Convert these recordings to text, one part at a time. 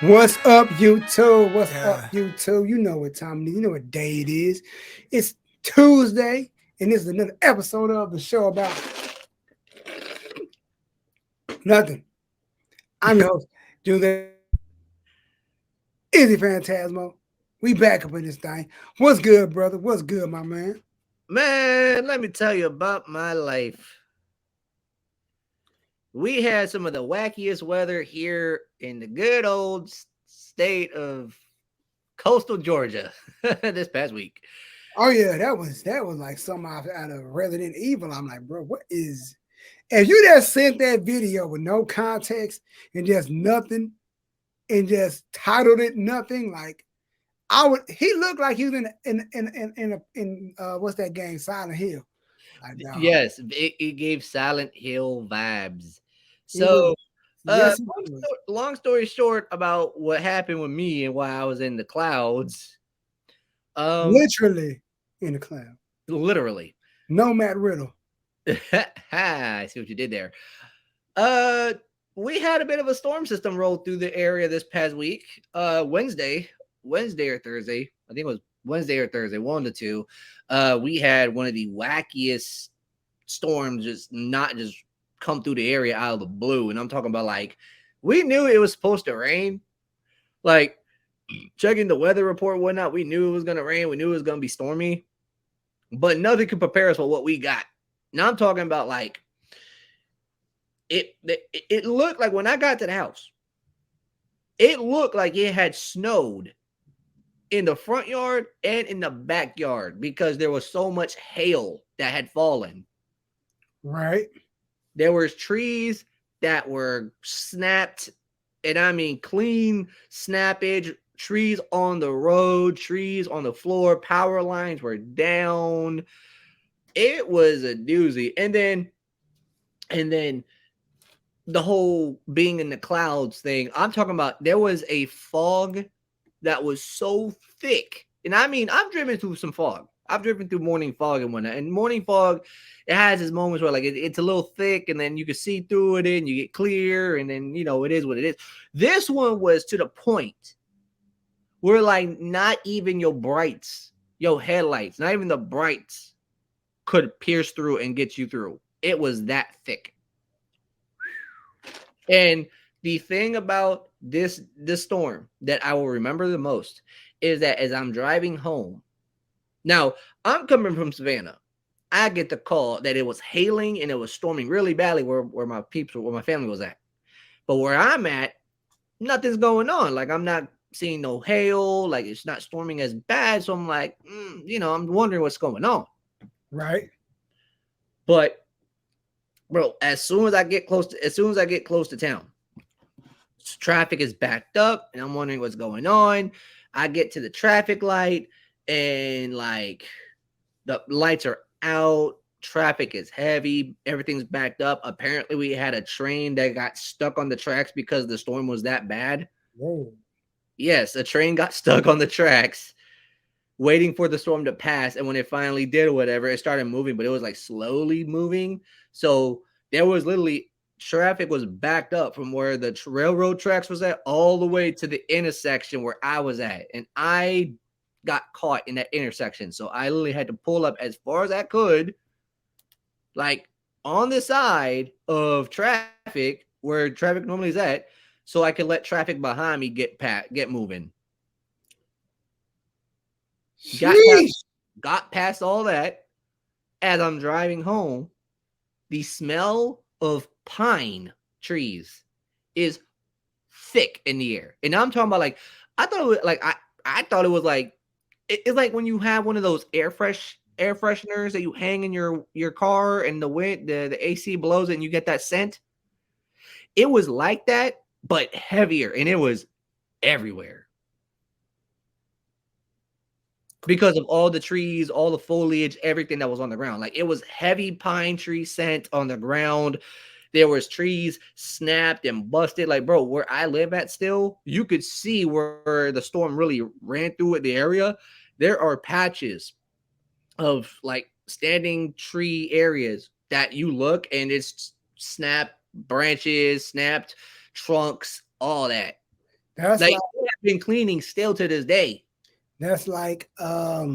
What's up, YouTube? What's up, Yeah. YouTube? You know what time it is. You know what day it is. It's Tuesday, and this is another episode of the show about nothing. I'm your host, JunesEightyEIght. We back up in this thing. What's good, brother? What's good, my man? Man, let me tell you about my life. We had some of the wackiest weather here in the good old state of coastal Georgia this past week. Oh yeah, that was like something out of Resident Evil. I'm like, bro, what is? If you just sent that video with no context and just nothing and just titled it nothing, like I would. He looked like he was in what's that game, Silent Hill. Like dog, Yes, it gave Silent Hill vibes. it was. So, Yes, it was. long story short about what happened with me and why I was in the clouds. Um, Literally in the cloud. literally. No Matt Riddle. I see what you did there. Uh, we had a bit of a storm system roll through the area this past week. Wednesday or Thursday. I think it was Wednesday or Thursday, one of the two. We had one of the wackiest storms just not just come through the area out of the blue. And I'm talking about like we knew it was supposed to rain. Like checking the weather report, whatnot, we knew it was gonna rain. We knew it was gonna be stormy, but nothing could prepare us for what we got. Now I'm talking about like it looked like when I got to the house, it looked like it had snowed in the front yard and in the backyard because there was so much hail that had fallen. Right. There was trees that were snapped, and I mean clean snappage, trees on the road, trees on the floor, power lines were down. It was a doozy. And then the whole being in the clouds thing. I'm talking about there was a fog that was so thick. And I mean, I've driven through some fog. I've driven through morning fog and whatnot. And morning fog, it has its moments where like it's a little thick and then you can see through it and you get clear and then it is what it is. This one was to the point where like not even your brights, your headlights, not even the brights could pierce through and get you through. It was that thick. And the thing about this storm that I will remember the most is that as I'm driving home, now I'm coming from Savannah. I get the call that it was hailing and it was storming really badly where my peeps where my family was at. But where I'm at, nothing's going on. Like I'm not seeing no hail, like it's not storming as bad. So I'm like, I'm wondering what's going on. Right. But bro, as soon as I get close to town, traffic is backed up and I'm wondering what's going on. I get to the traffic light and like the lights are out, traffic is heavy, everything's backed up. Apparently we had a train that got stuck on the tracks because the storm was that bad. Whoa. Yes, a train got stuck on the tracks waiting for the storm to pass, and when it finally did or whatever, it started moving, but it was like slowly moving. So there was literally traffic was backed up from where the railroad tracks was at all the way to the intersection where I was at, and I got caught in that intersection. So I literally had to pull up as far as I could, like on the side of traffic where traffic normally is at, so I could let traffic behind me get moving. Got past, Sheesh. got past all that. As I'm driving home, the smell of pine trees is thick in the air. And I'm talking about like I thought it was like I thought it was like it's like when you have one of those air fresheners that you hang in your car and the wind the AC blows it and you get that scent. It was like that, but heavier, and it was everywhere because of all the trees, all the foliage, everything that was on the ground. Like it was heavy pine tree scent on the ground. There was trees snapped and busted. Like, bro, where I live at still, you could see where the storm really ran through it, the area. There are patches of like standing tree areas that you look and it's snapped branches, snapped trunks, all that. That's Like like they have been cleaning still to this day. that's like uh,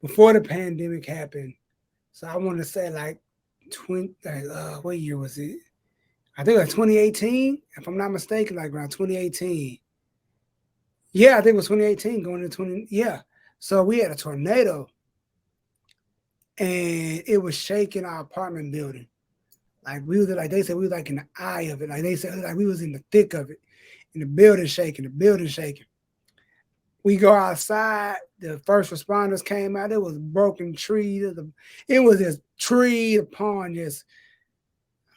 before the pandemic happened. So I want to say like 20. What year was it? I think like 2018, if I'm not mistaken, like around 2018. Yeah, I think it was 2018 going into 20. Yeah. So we had a tornado and it was shaking our apartment building. Like we was like they said we was like in the eye of it. Like they said like we was in the thick of it. And the building shaking, the building shaking. We go outside, the first responders came out, it was broken trees. It was just tree upon just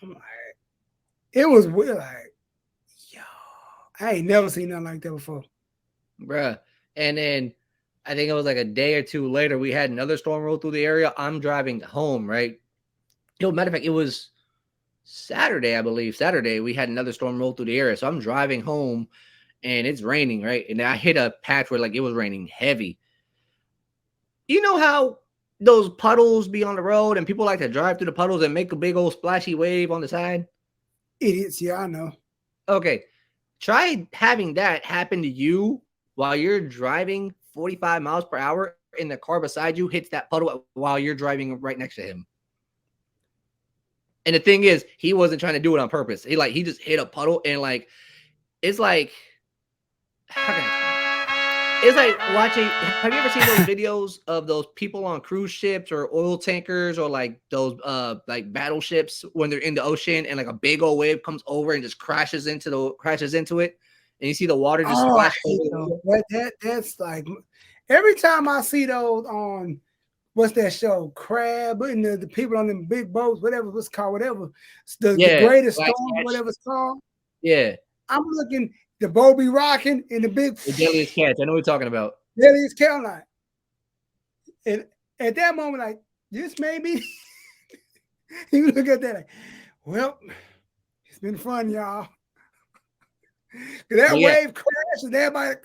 I'm like, it was weird, like, yo, I ain't never seen nothing like that before. Bruh. And then I think it was like a day or two later, we had another storm roll through the area. I'm driving home, right? Yo, matter of fact, it was Saturday, I believe. Saturday, we had another storm roll through the area. So I'm driving home and it's raining, right? And I hit a patch where like it was raining heavy. You know how those puddles be on the road and people like to drive through the puddles and make a big old splashy wave on the side? Idiots, yeah, I know. Okay. Try having that happen to you while you're driving 45 miles per hour and the car beside you hits that puddle while you're driving right next to him. And the thing is, he wasn't trying to do it on purpose. He just hit a puddle and like it's like how can I explain it? It's like watching. Have you ever seen those videos of those people on cruise ships or oil tankers or like those like battleships when they're in the ocean and like a big old wave comes over and just crashes into it, and you see the water just Oh, I splash over hate the those. window? That's like every time I see those on what's that show? Crab and the people on them big boats, whatever it's called, whatever. The Yeah, greatest Black storm, Catch. whatever it's called. Yeah, I'm looking the boat be rocking and the big the deadliest catch. I know what you're talking about. Lily's Caroline. And at that moment, like, this may be you look at that like, well, it's been fun, y'all. That But yeah, wave crashed and everybody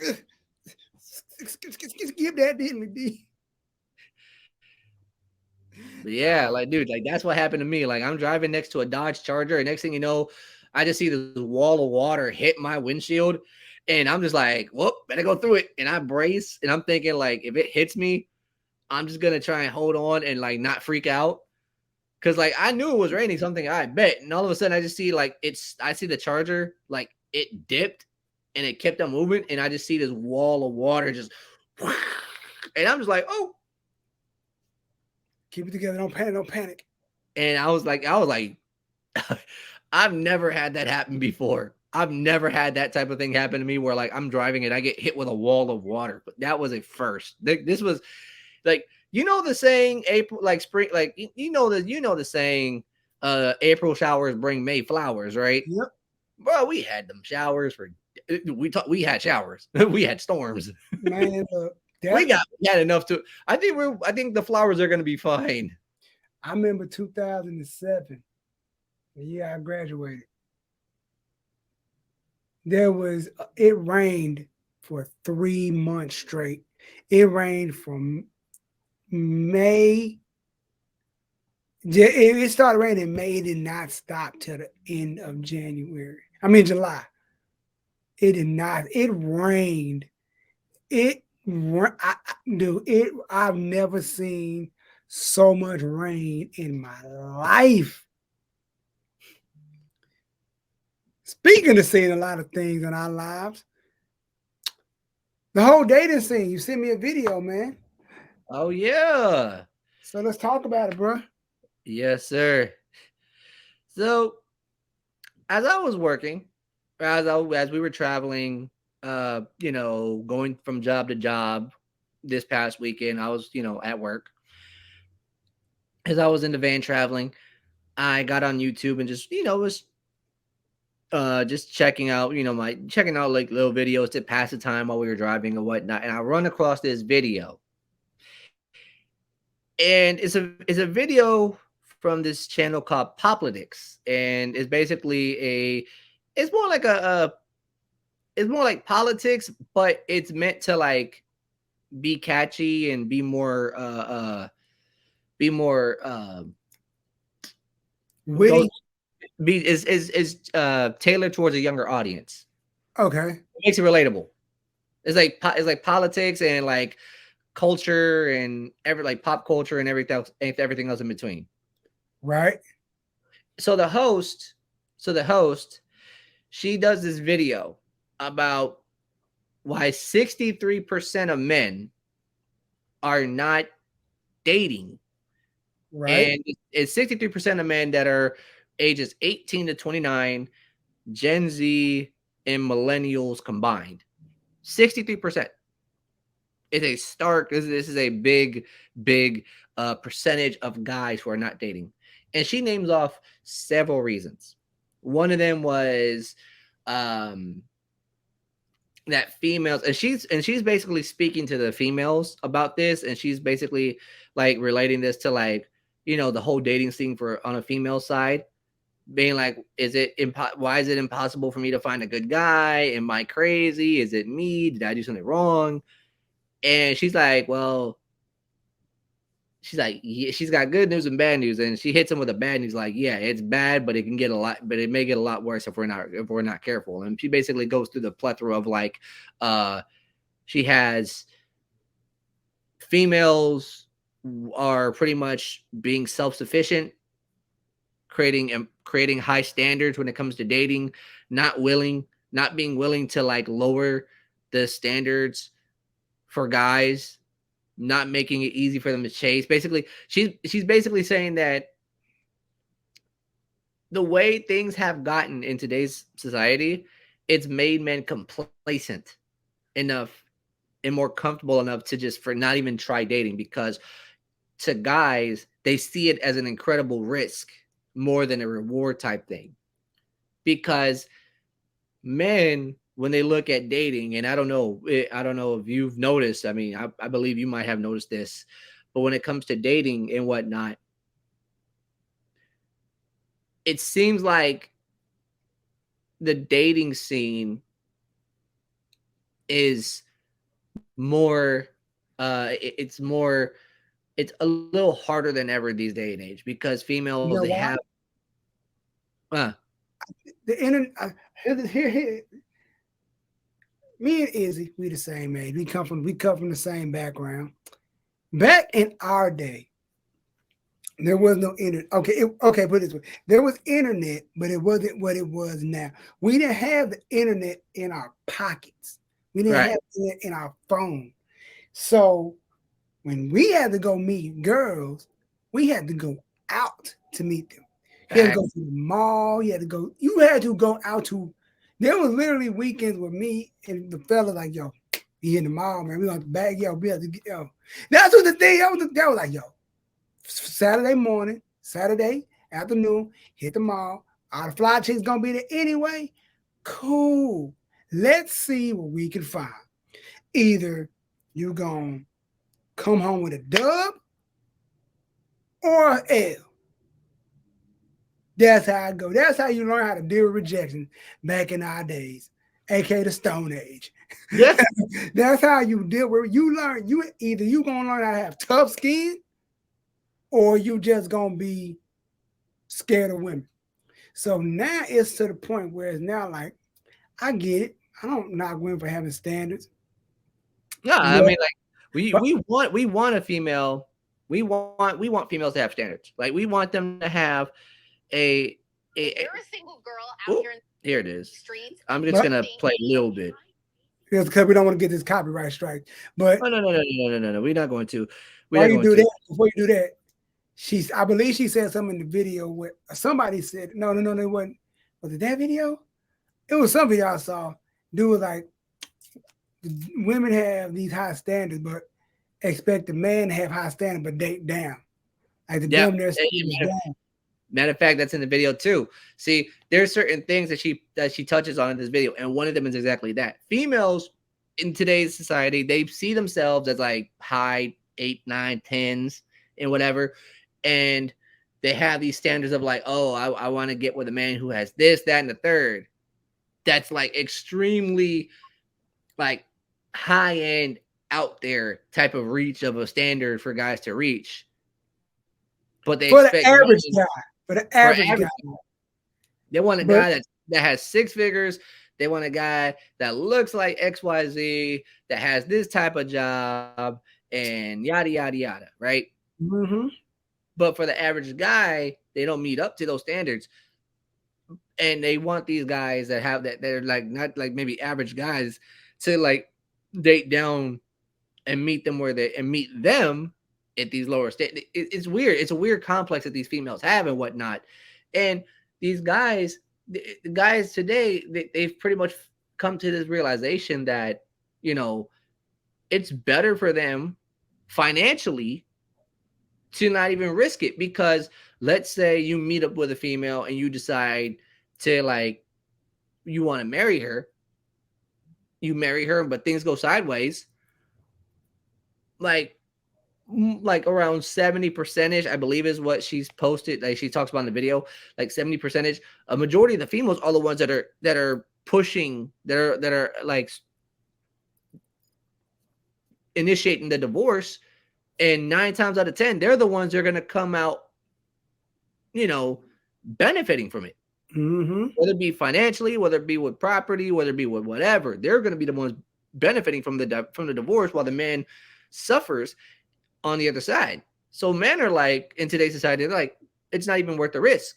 skip that, didn't we? but yeah, like dude, like that's what happened to me. Like I'm driving next to a Dodge Charger, and next thing you know, I just see this wall of water hit my windshield, and I'm just like, whoop, better go through it. And I brace, and I'm thinking like, if it hits me, I'm just gonna try and hold on and like not freak out. Cause like I knew it was raining something, I bet. And all of a sudden I just see like I see the charger, like it dipped and it kept on moving, and I just see this wall of water just and I'm just like, oh. Keep it together, don't panic, don't panic. And I was like, I've never had that happen before. I've never had that type of thing happen to me where like I'm driving and I get hit with a wall of water. But that was a first. This was like the saying April like spring like the saying April showers bring May flowers, right? Yep. Bro, we had them showers for we had showers. We had storms. Man, look, We that had enough to I think the flowers are gonna be fine. I remember 2007, the year I graduated. It rained for 3 months straight. It rained from May. It started raining in May. It did not stop till the end of January. I mean July. It did not. It rained. Dude, I've never seen so much rain in my life. Speaking of seeing a lot of things in our lives, the whole dating scene. You sent me a video, man. Oh yeah. So let's talk about it, bro. Yes, sir. So as I was working, as we were traveling, going from job to job this past weekend, I was, at work. As I was in the van traveling, I got on YouTube and just, was just checking out like little videos to pass the time while we were driving and whatnot. And I run across this video. And it's a video from this channel called Poplitics. And it's basically it's more like it's more like politics, but it's meant to like be catchy and be more Witty. is tailored towards a younger audience. Okay. It makes it relatable. It's like politics and like culture and like pop culture and everything else in between. Right. So the host, so the host, she does this video about why 63% of men are not dating. Right. And it's 63% of men that are ages 18 to 29, Gen Z and millennials combined. 63%. It's a stark, this is a big percentage of guys who are not dating. And she names off several reasons. One of them was um that females, and she's basically speaking to the females about this, and she's basically like relating this to like, the whole dating scene for on a female side, being like, why is it impossible for me to find a good guy? Am I crazy? Is it me? Did I do something wrong? And she's like, yeah, she's got good news and bad news, and she hits him with a bad news, like, yeah, it's bad, but it may get a lot worse if we're not careful. And she basically goes through the plethora of like, uh, she has females are pretty much being self sufficient, creating high standards when it comes to dating, not being willing to like lower the standards for guys, not making it easy for them to chase. Basically, she's basically saying that the way things have gotten in today's society, it's made men complacent enough and more comfortable enough to just for not even try dating, because to guys, they see it as an incredible risk more than a reward type thing. Because men, when they look at dating, and I don't know if you've noticed, I mean, I believe you might have noticed this, but when it comes to dating and whatnot, it seems like the dating scene is more it's a little harder than ever these day and age, because females, You they know have why? uh The internet. Here, me and Izzy, we the same age. We come from the same background. Back in our day, there was no internet. Okay, okay, put it this way: there was internet, but it wasn't what it was now. We didn't have the internet in our pockets. We didn't right. have it in our phone. So when we had to go meet girls, we had to go out to meet them. You had to go Facts. to the mall. You had to go out to. There was literally weekends with me and the fella like, yo, we in the mall, man. We on the back, yo. We have to get, yo. That's what the thing. That was like, yo. Saturday morning, Saturday afternoon, hit the mall. All the fly chicks gonna be there anyway. Cool. Let's see what we can find. Either you gonna come home with a dub or an L. That's how I go. That's how you learn how to deal with rejection back in our days, aka the Stone Age. Yeah. That's how you deal with. You learn. You gonna learn how to have tough skin, or you just gonna be scared of women. So now it's to the point where it's now like I get it. I don't knock women for having standards, Yeah, I but mean, like, but we want a female, we want females to have standards. Like, we want them to have a you're a single girl out here in here it is. Streets. I'm just but gonna play a little bit. it's because we don't want to get this copyright strike. But Oh, no. We're not going to. We're while not you going do to. that, before you do that, I believe she said something in the video where somebody said, no, it wasn't. Was it that video? It was some video I saw. Dude was like, women have these high standards, but expect the man to have high standards, but date down. Like the Yeah. damn near standards down. Matter of fact, that's in the video too. See, there's certain things that she touches on in this video, and one of them is exactly that. Females in today's society, they see themselves as like high 8, 9, 10s and whatever, and they have these standards of like, oh, I want to get with a man who has this, that, and the third. That's like extremely like high end, out there type of reach of a standard for guys to reach, but they For the expect average men guy, for the for average guy, average. They want a But guy that has six figures. They want a guy that looks like XYZ, that has this type of job, and yada yada yada, right? mm-hmm. But for the average guy, they don't meet up to those standards. And they want these guys that have that, they're like not like maybe average guys, to like date down and meet them where they and meet them at these lower state. It's weird. It's a weird complex that these females have and whatnot. And these guys, the guys today, they've pretty much come to this realization that, you know, it's better for them financially to not even risk it, because let's say you meet up with a female and you decide to like you want to marry her, you marry her, but things go sideways, like like around 70% I believe is what she's posted, like she talks about in the video, like 70%, a majority of the females are the ones that are pushing, that are like initiating the divorce, and 9 times out of 10 they're the ones that are going to come out, you know, benefiting from it, Mm-hmm. whether it be financially, whether it be with property, whether it be with whatever. They're going to be the ones benefiting from the divorce, while the man suffers on the other side. So men are like, in today's society, they're like, it's not even worth the risk.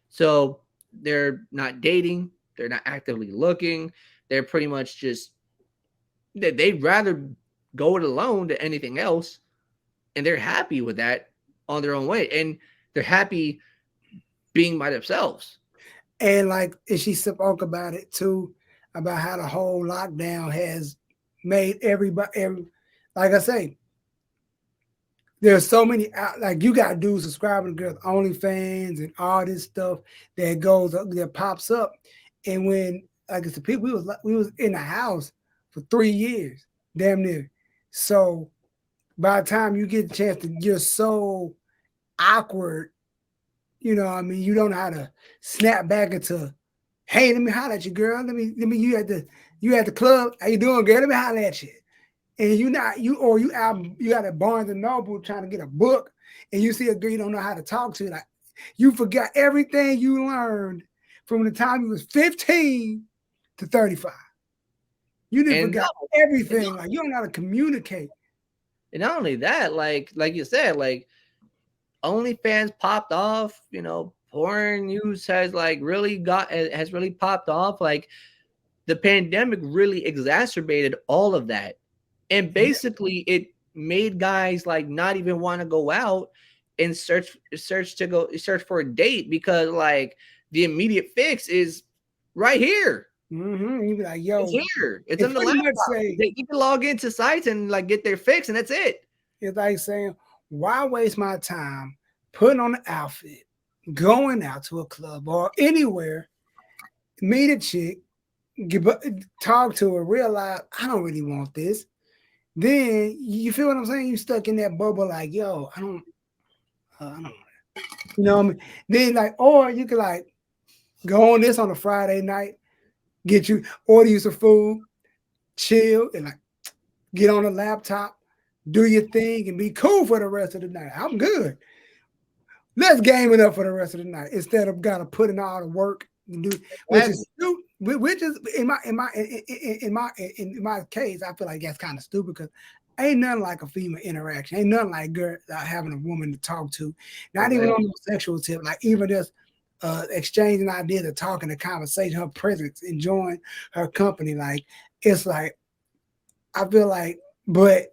So they're not dating, they're not actively looking. They're pretty much just they'd rather go it alone than anything else, and they're happy with that on their own way, and they're happy being by themselves. And like, and she spoke about it too, about how the whole lockdown has made like I say, there's so many like you got dudes subscribing to girls OnlyFans and all this stuff that goes up, that pops up, and when like it's the people we was in the house for 3 years, damn near. So by the time you get a chance to, you're so awkward, you know what I mean? You don't know how to snap back into, hey, let me holler at you, girl. Let me you at the club. How you doing, girl? Let me holler at you. And you got a Barnes and Noble trying to get a book, and you see a girl you don't know how to talk to. Like, you forgot everything you learned from the time you was 15 to 35. You didn't And forgot no, and everything. Like, you don't know how to communicate. not only that, like you said, like OnlyFans popped off, you know, porn news has really popped off. Like the pandemic really exacerbated all of that. And Yeah. basically it made guys like not even want to go out and search for a date, because like the immediate fix is right here. Mm-hmm. You be like, It's yo, here. It's it's on the pretty much laptop. say, You can log into sites and like get their fix, and that's it. it's like saying, why waste my time putting on an outfit, going out to a club or anywhere, meet a chick, give, talk to her, realize I don't really want this. Then you feel what I'm saying? You stuck in that bubble, like, yo, I don't, you know what I mean? Then like, or you could like go on this on a Friday night, order you some food, chill, and like get on the laptop, do your thing, and be cool for the rest of the night. I'm good. Let's game it up for the rest of the night instead of gotta put in all the work and do, Exactly. which is in my case, I feel like that's kind of stupid because ain't nothing like a female interaction. Ain't nothing like girl having a woman to talk to, not even on Exactly. the sexual tip, like even just exchanging ideas, or talking, a conversation, her presence, enjoying her company. Like it's like I feel like, but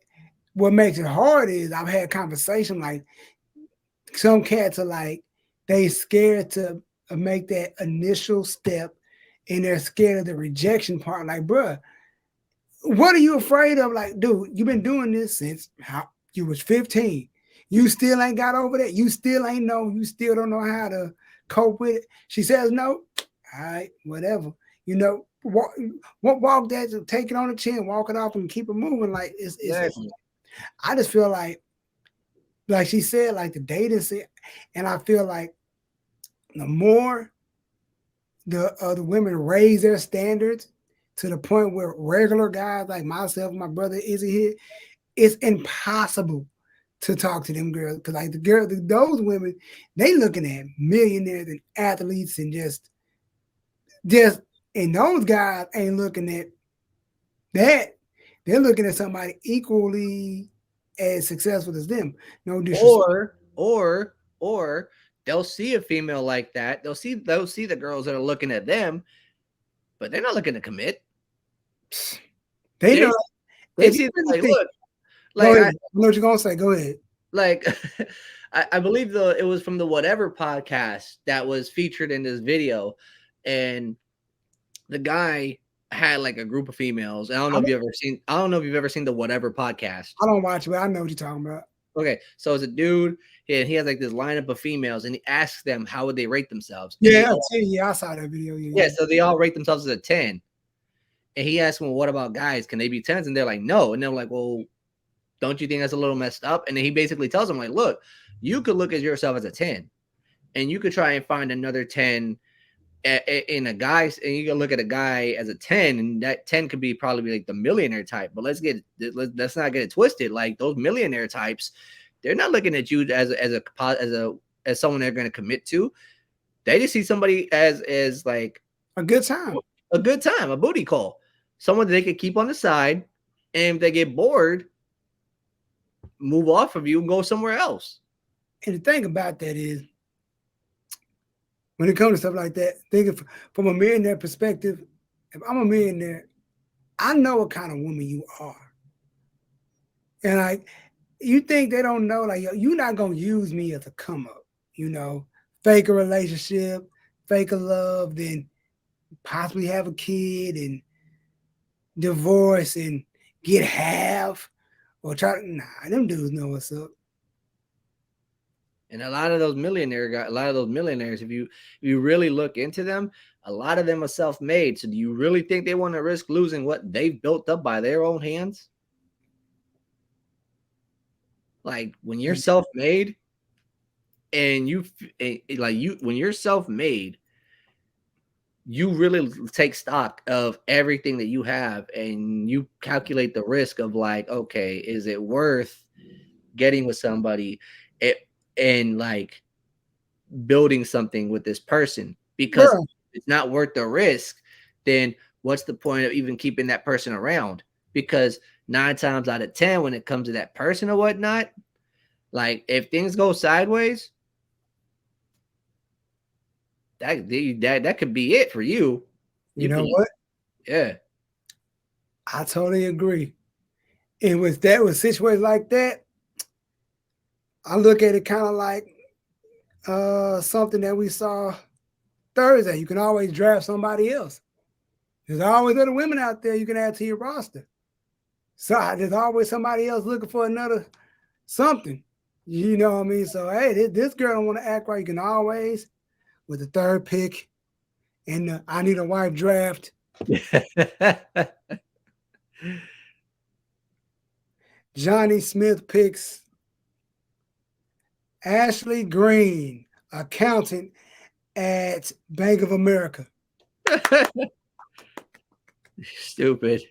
what makes it hard is I've had conversation like some cats are like they scared to make that initial step, and they're scared of the rejection part. Like, bruh, what are you afraid of? Like, dude, you've been doing this since how you was 15. You still ain't got over that. You still don't know how to cope with it. She says no. All right, whatever. You know, walk that, take it on the chin, walk it off, and keep it moving. Like it's Exactly. I just feel like she said, like the dating scene, and I feel like the more the women raise their standards to the point where regular guys like myself, my brother Izzy here, it's impossible to talk to them girls because like those women, they looking at millionaires and athletes and just just and those guys ain't looking at that. They're looking at somebody equally as successful as them. No disrespect. Or they'll see a female like that. They'll see the girls that are looking at them, but they're not looking to commit. They They know they if you see really like, think. look, Go like ahead. I know what you're gonna say. Go ahead. like I believe it was from the Whatever podcast that was featured in this video, and the guy had like a group of females. I don't know if you've ever seen the Whatever podcast. I don't watch it, but I know what you're talking about. Okay, so it's a dude, and he has like this lineup of females, and he asks them how would they rate themselves, and Yeah, I saw that video. Yeah. so they all rate themselves as a 10. And he asked them, well, what about guys? Can they be 10s? And they're like, no. And they're like, well, don't you think that's a little messed up? And then he basically tells them, like, look, you could look at yourself as a 10, and you could try and find another 10 in a guy, and you can look at a guy as a 10, and that 10 could be probably like the millionaire type. But let's not get it twisted. Like those millionaire types, they're not looking at you as someone they're going to commit to. They just see somebody as like A good time. a good time, a booty call, someone they could keep on the side, and if they get bored, move off of you and go somewhere else. And the thing about that is, when it comes to stuff like that, thinking from a millionaire perspective, if I'm a millionaire, I know what kind of woman you are. And like, you think they don't know, like, you're not going to use me as a come up, fake a relationship, fake a love, then possibly have a kid and divorce and get half or try. Nah, them dudes know what's up. And a lot of those millionaires, if you really look into them, a lot of them are self-made. So do you really think they want to risk losing what they've built up by their own hands? Like when you're self-made, and when you're self-made, you really take stock of everything that you have, and you calculate the risk of like, okay, is it worth getting with somebody and like building something with this person? Because Girl, if it's not worth the risk, then what's the point of even keeping that person around? Because 9 times out of 10, when it comes to that person or whatnot, like if things go sideways, that could be it for you. you know what? Yeah. I totally agree. And with situations like that, I look at it kind of like something that we saw Thursday. You can always draft somebody else. There's always other women out there you can add to your roster. So there's always somebody else looking for another something. You know what I mean? So hey, this girl don't want to act right. You can always, with the third pick and the I need a wife draft, Johnny Smith picks Ashley Green, accountant at Bank of America. Stupid.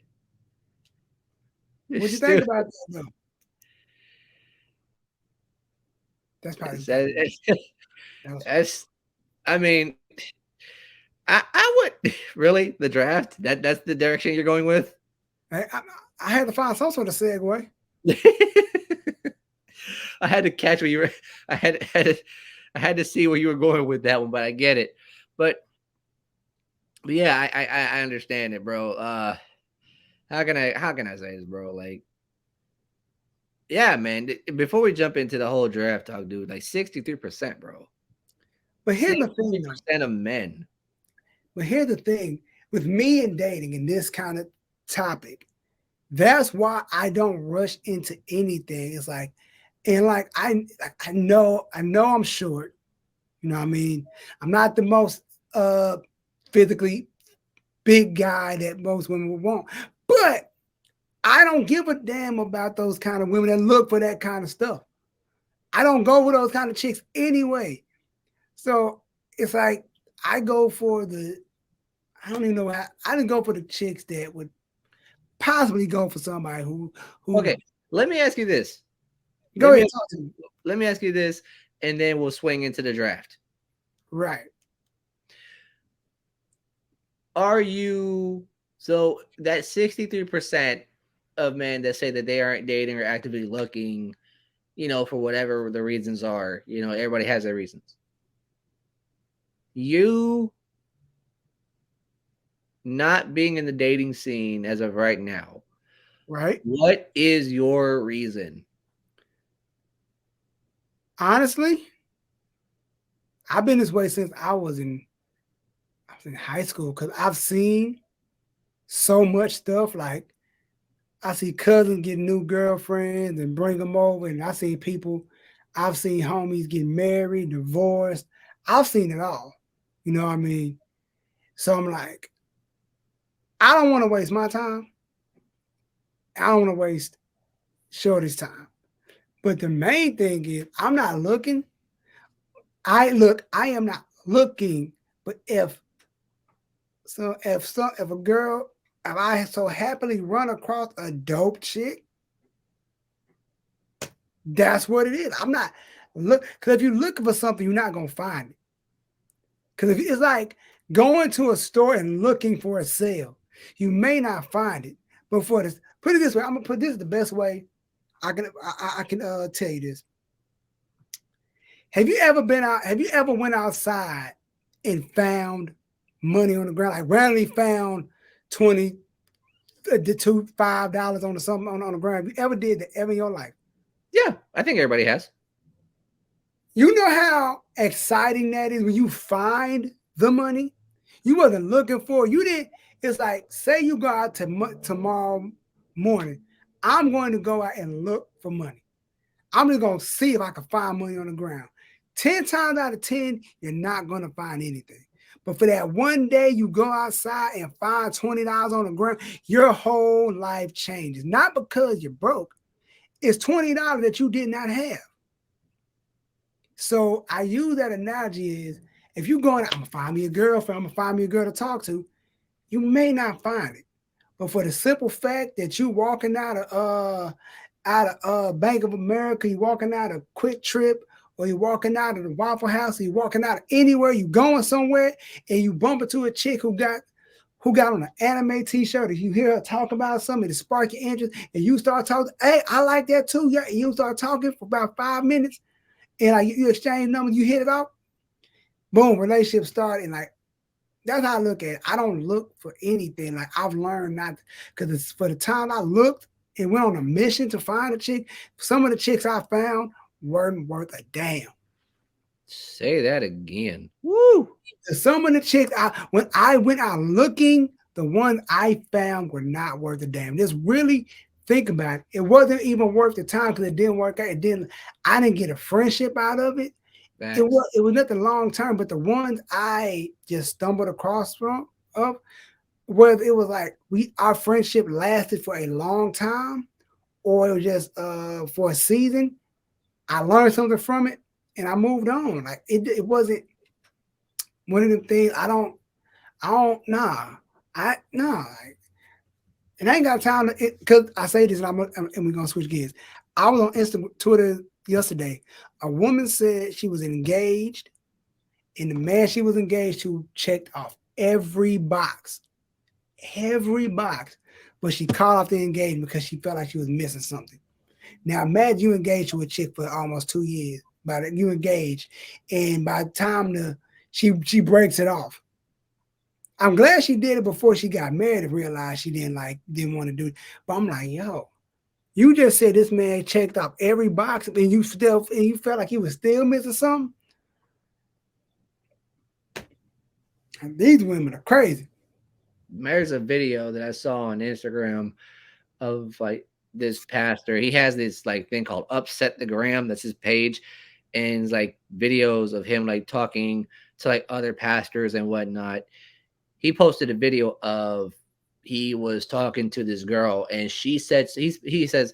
What you think about that, though? That's probably that's I mean, I would really the draft. That's the direction you're going with. I had to find some sort of segue. I had to catch what you were. I had to see where you were going with that one, but I get it. But yeah, I understand it, bro. How can I say this, bro? Like, yeah, man. Before we jump into the whole draft talk, dude, like 63%, bro. But here's the thing, percent of men. But here's the thing with me and dating in this kind of topic. That's why I don't rush into anything. It's like, and like I know I'm short. You know what I mean? I'm not the most physically big guy that most women would want. But I don't give a damn about those kind of women that look for that kind of stuff. I don't go with those kind of chicks anyway. So it's like I go for I don't even know how, I didn't go for the chicks that would possibly go for somebody who Okay, let me ask you this. Go ahead, talk to me. Let me ask you this, and then we'll swing into the draft. Right. Are you so that 63% of men that say that they aren't dating or actively looking, for whatever the reasons are, everybody has their reasons. You not being in the dating scene as of right now, right? what is your reason? Honestly, I've been this way since I was in high school because I've seen so much stuff. Like I see cousins get new girlfriends and bring them over, and I see people. I've seen homies get married, divorced. I've seen it all. You know what I mean? So I'm like, I don't want to waste my time. I don't want to waste Shorty's time. But the main thing is, I'm not looking. I am not looking. But if a girl, if I so happily run across a dope chick, that's what it is. I'm not because if you're looking for something, you're not gonna find it. Because if it's like going to a store and looking for a sale, you may not find it. But for this, put it this way, I'm gonna put this the best way I can tell you this. Have you ever been out? Have you ever went outside and found money on the ground? Like randomly found 20 the two $5 on the something on the ground. Have you ever did that ever in your life? Yeah, I think everybody has. You know how exciting that is when you find the money you wasn't looking for. You didn't. It's like say you go out tomorrow morning. I'm going to go out and look for money. I'm just gonna see if I can find money on the ground. 10 times out of 10, you're not gonna find anything. But for that one day you go outside and find $20 on the ground, your whole life changes. Not because you're broke. It's $20 that you did not have. So I use that analogy is if you're going, I'm gonna find me a girlfriend, I'm gonna find me a girl to talk to, you may not find it. But for the simple fact that you walking out of Bank of America, you walking out of Quick Trip, or you walking out of the Waffle House, or you walking out of anywhere, you going somewhere, and you bump into a chick who got on an anime t-shirt, and you hear her talk about something to spark your interest, and you start talking, hey, I like that too. Yeah, and you start talking for about 5 minutes, and like you exchange numbers, you hit it off, boom, relationship started, and like that's how I look at it. I don't look for anything. Like I've learned not because it's for the time I looked and went on a mission to find a chick. Some of the chicks I found weren't worth a damn. Say that again. Woo! Some of the chicks when I went out looking, the ones I found were not worth a damn. Just really think about it. It wasn't even worth the time because it didn't work out. It didn't. I didn't get a friendship out of it. It Facts. was nothing long term, but the ones I just stumbled across from of whether it was like our friendship lasted for a long time or it was just for a season, I learned something from it and I moved on. Like it wasn't one of the things I don't nah. And I ain't got time to because I say this and we're gonna switch gears. I was on Twitter yesterday. A woman said she was engaged, and the man she was engaged to checked off every box, but she called off the engagement because she felt like she was missing something. Now imagine you engaged to a chick for almost 2 years. By the, you engaged, and by the time she breaks it off. I'm glad she did it before she got married and realized she didn't want to do it. But I'm like, yo, you just said this man checked off every box and you felt like he was still missing something. And these women are crazy. There's a video that I saw on Instagram of like this pastor. He has this like thing called Upset the Gram. That's his page. And it's like videos of him like talking to like other pastors and whatnot. He posted a video of he was talking to this girl and she said he says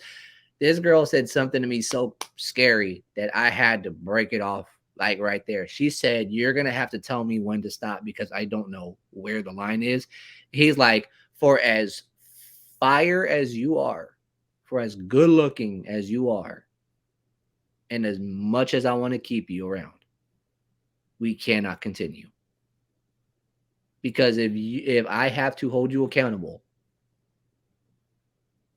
this girl said something to me so scary that I had to break it off like right there. She said, "You're going to have to tell me when to stop because I don't know where the line is." He's like, "For as fire as you are, for as good looking as you are, and as much as I want to keep you around, we cannot continue." Because if I have to hold you accountable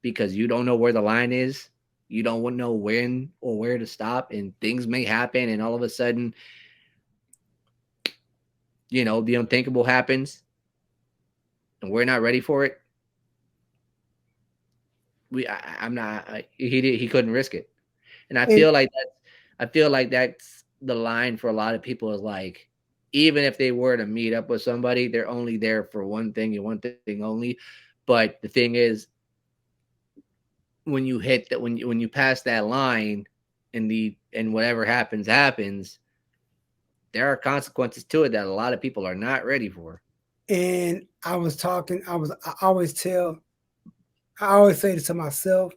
because you don't know where the line is, you don't know when or where to stop, and things may happen, and all of a sudden, the unthinkable happens, and we're not ready for it. I'm not. He couldn't risk it, and And I feel like that's the line for a lot of people is like, even if they were to meet up with somebody, they're only there for one thing and one thing only. But the thing is, when you hit that, when you pass that line, and whatever happens, there are consequences to it that a lot of people are not ready for. and I always say this to myself,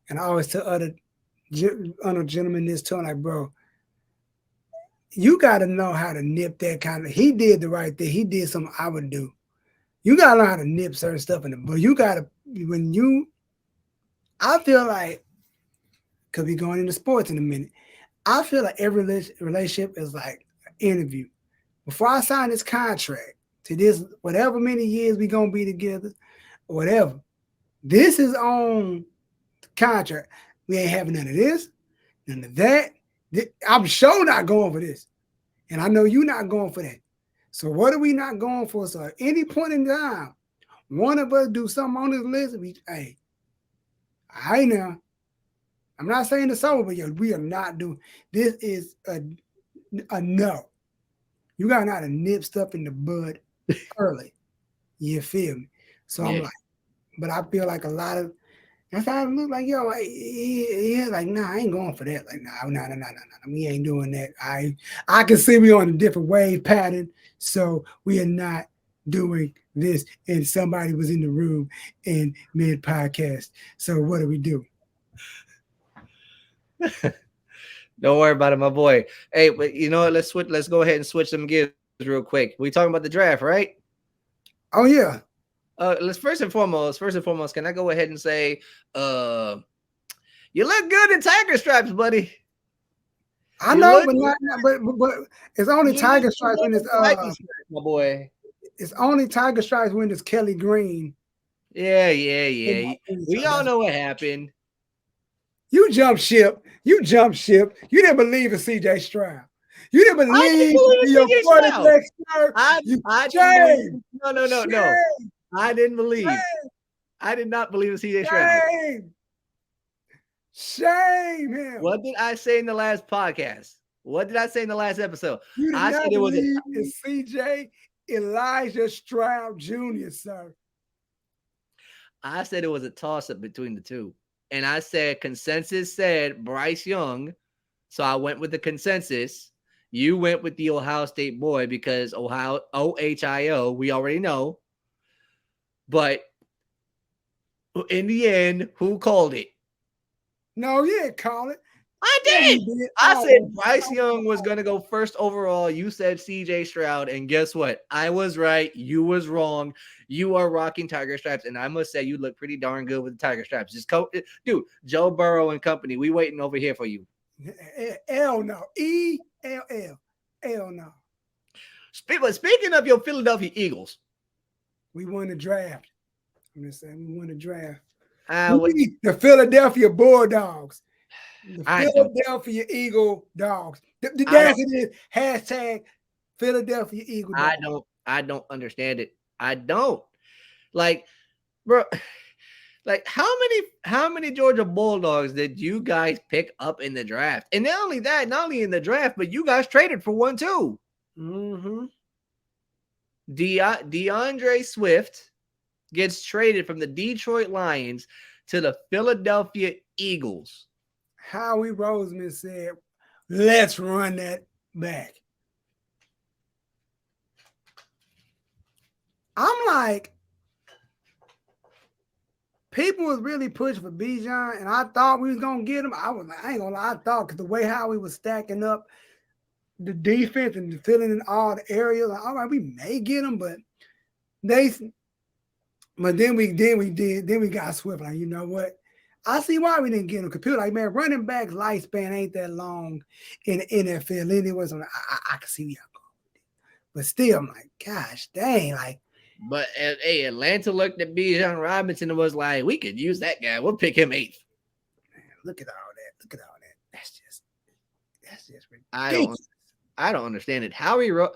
and I always tell other gentlemen this too. I'm like, bro, you got to know how to nip that kind of. He did the right thing. He did something I would do. You got to know how to nip certain stuff in the but you got to when you. I feel like because we going into sports in a minute. I feel like every relationship is like an interview. Before I sign this contract to this whatever many years we gonna be together, or whatever. This is on contract. We ain't having none of this, none of that. I'm sure not going for this. And I know you're not going for that. So what are we not going for? So at any point in time, one of us do something on this list, hey, I now. I'm not saying it's over, but yo, we are not doing this is a no. You gotta know how to nip stuff in the bud early. You feel me? So I'm Yeah. like, but I feel like a lot of that's how it look like, yo, like, nah, I ain't going for that. Like, nah, we ain't doing that. I can see we on a different wave pattern, so we are not doing this. And somebody was in the room in mid podcast. So what do we do? Don't worry about it, my boy. Hey, but you know what? Let's switch. Let's go ahead and switch some gears real quick. We talking about the draft, right? Oh yeah, Let's first and foremost, can I go ahead and say, uh, you look good in tiger stripes, buddy. I You know, look, but but it's only you look tiger stripes when good it's in tiger stripes, my boy. it's only tiger stripes when it's Kelly Green Yeah, in my yeah. thing. So We all that's know what happened. you jump ship. You jump ship. You didn't believe in CJ Stroud. You didn't I didn't believe believe in in your CJ Stroud. quarterback, sir. You I didn't believe. shame, No. shame, I didn't believe. shame, I did not believe in CJ Stroud. shame, shame him. What did I say in the last podcast? What did I say in the last episode? You did I said not it was a believe in CJ Elijah Stroud Jr., sir. I said it was a toss up between the two. And I said consensus said Bryce Young. So I went with the consensus. You went with the Ohio State boy because OHIO, we already know. But in the end, who called it? No, you didn't call it. I Yeah, you did. did. I Oh, said Bryce Young was going to go first overall. You said CJ Stroud. And guess what? I was right. You was wrong. You are rocking tiger stripes. And I must say, you look pretty darn good with the tiger stripes. Dude, Joe Burrow and company, we waiting over here for you. L no. ELL. L no. But speaking of your Philadelphia Eagles, We won the draft. I'm just saying we won the draft. what, We the Philadelphia Bulldogs. The I don't, Philadelphia Eagle Dogs. I That's don't, it is. Hashtag Philadelphia Eagle Dogs. I don't understand it. I don't like, bro. Like how many Georgia Bulldogs did you guys pick up in the draft? And not only that, not only in the draft, but you guys traded for one too. Mm-hmm. DeAndre Swift gets traded from the Detroit Lions to the Philadelphia Eagles. Howie Roseman said, let's run that back. I'm like, people was really pushing for Bijan, and I thought we was gonna get him. I was like, I ain't gonna lie, I thought because the way Howie was stacking up the defense and filling in all the areas, like, all right, we may get him, but then we got Swift. Like, you know what? I see why we didn't get him. Because people like, man, running back lifespan ain't that long in the NFL anyway. So I can see y'all going. But still, I'm like, gosh, dang, like, But hey, Atlanta looked at Bijan Robinson and was like, we could use that guy. We'll pick him 8th. look at all that. Look at all that. That's just I ridiculous. don't understand it. How he wrote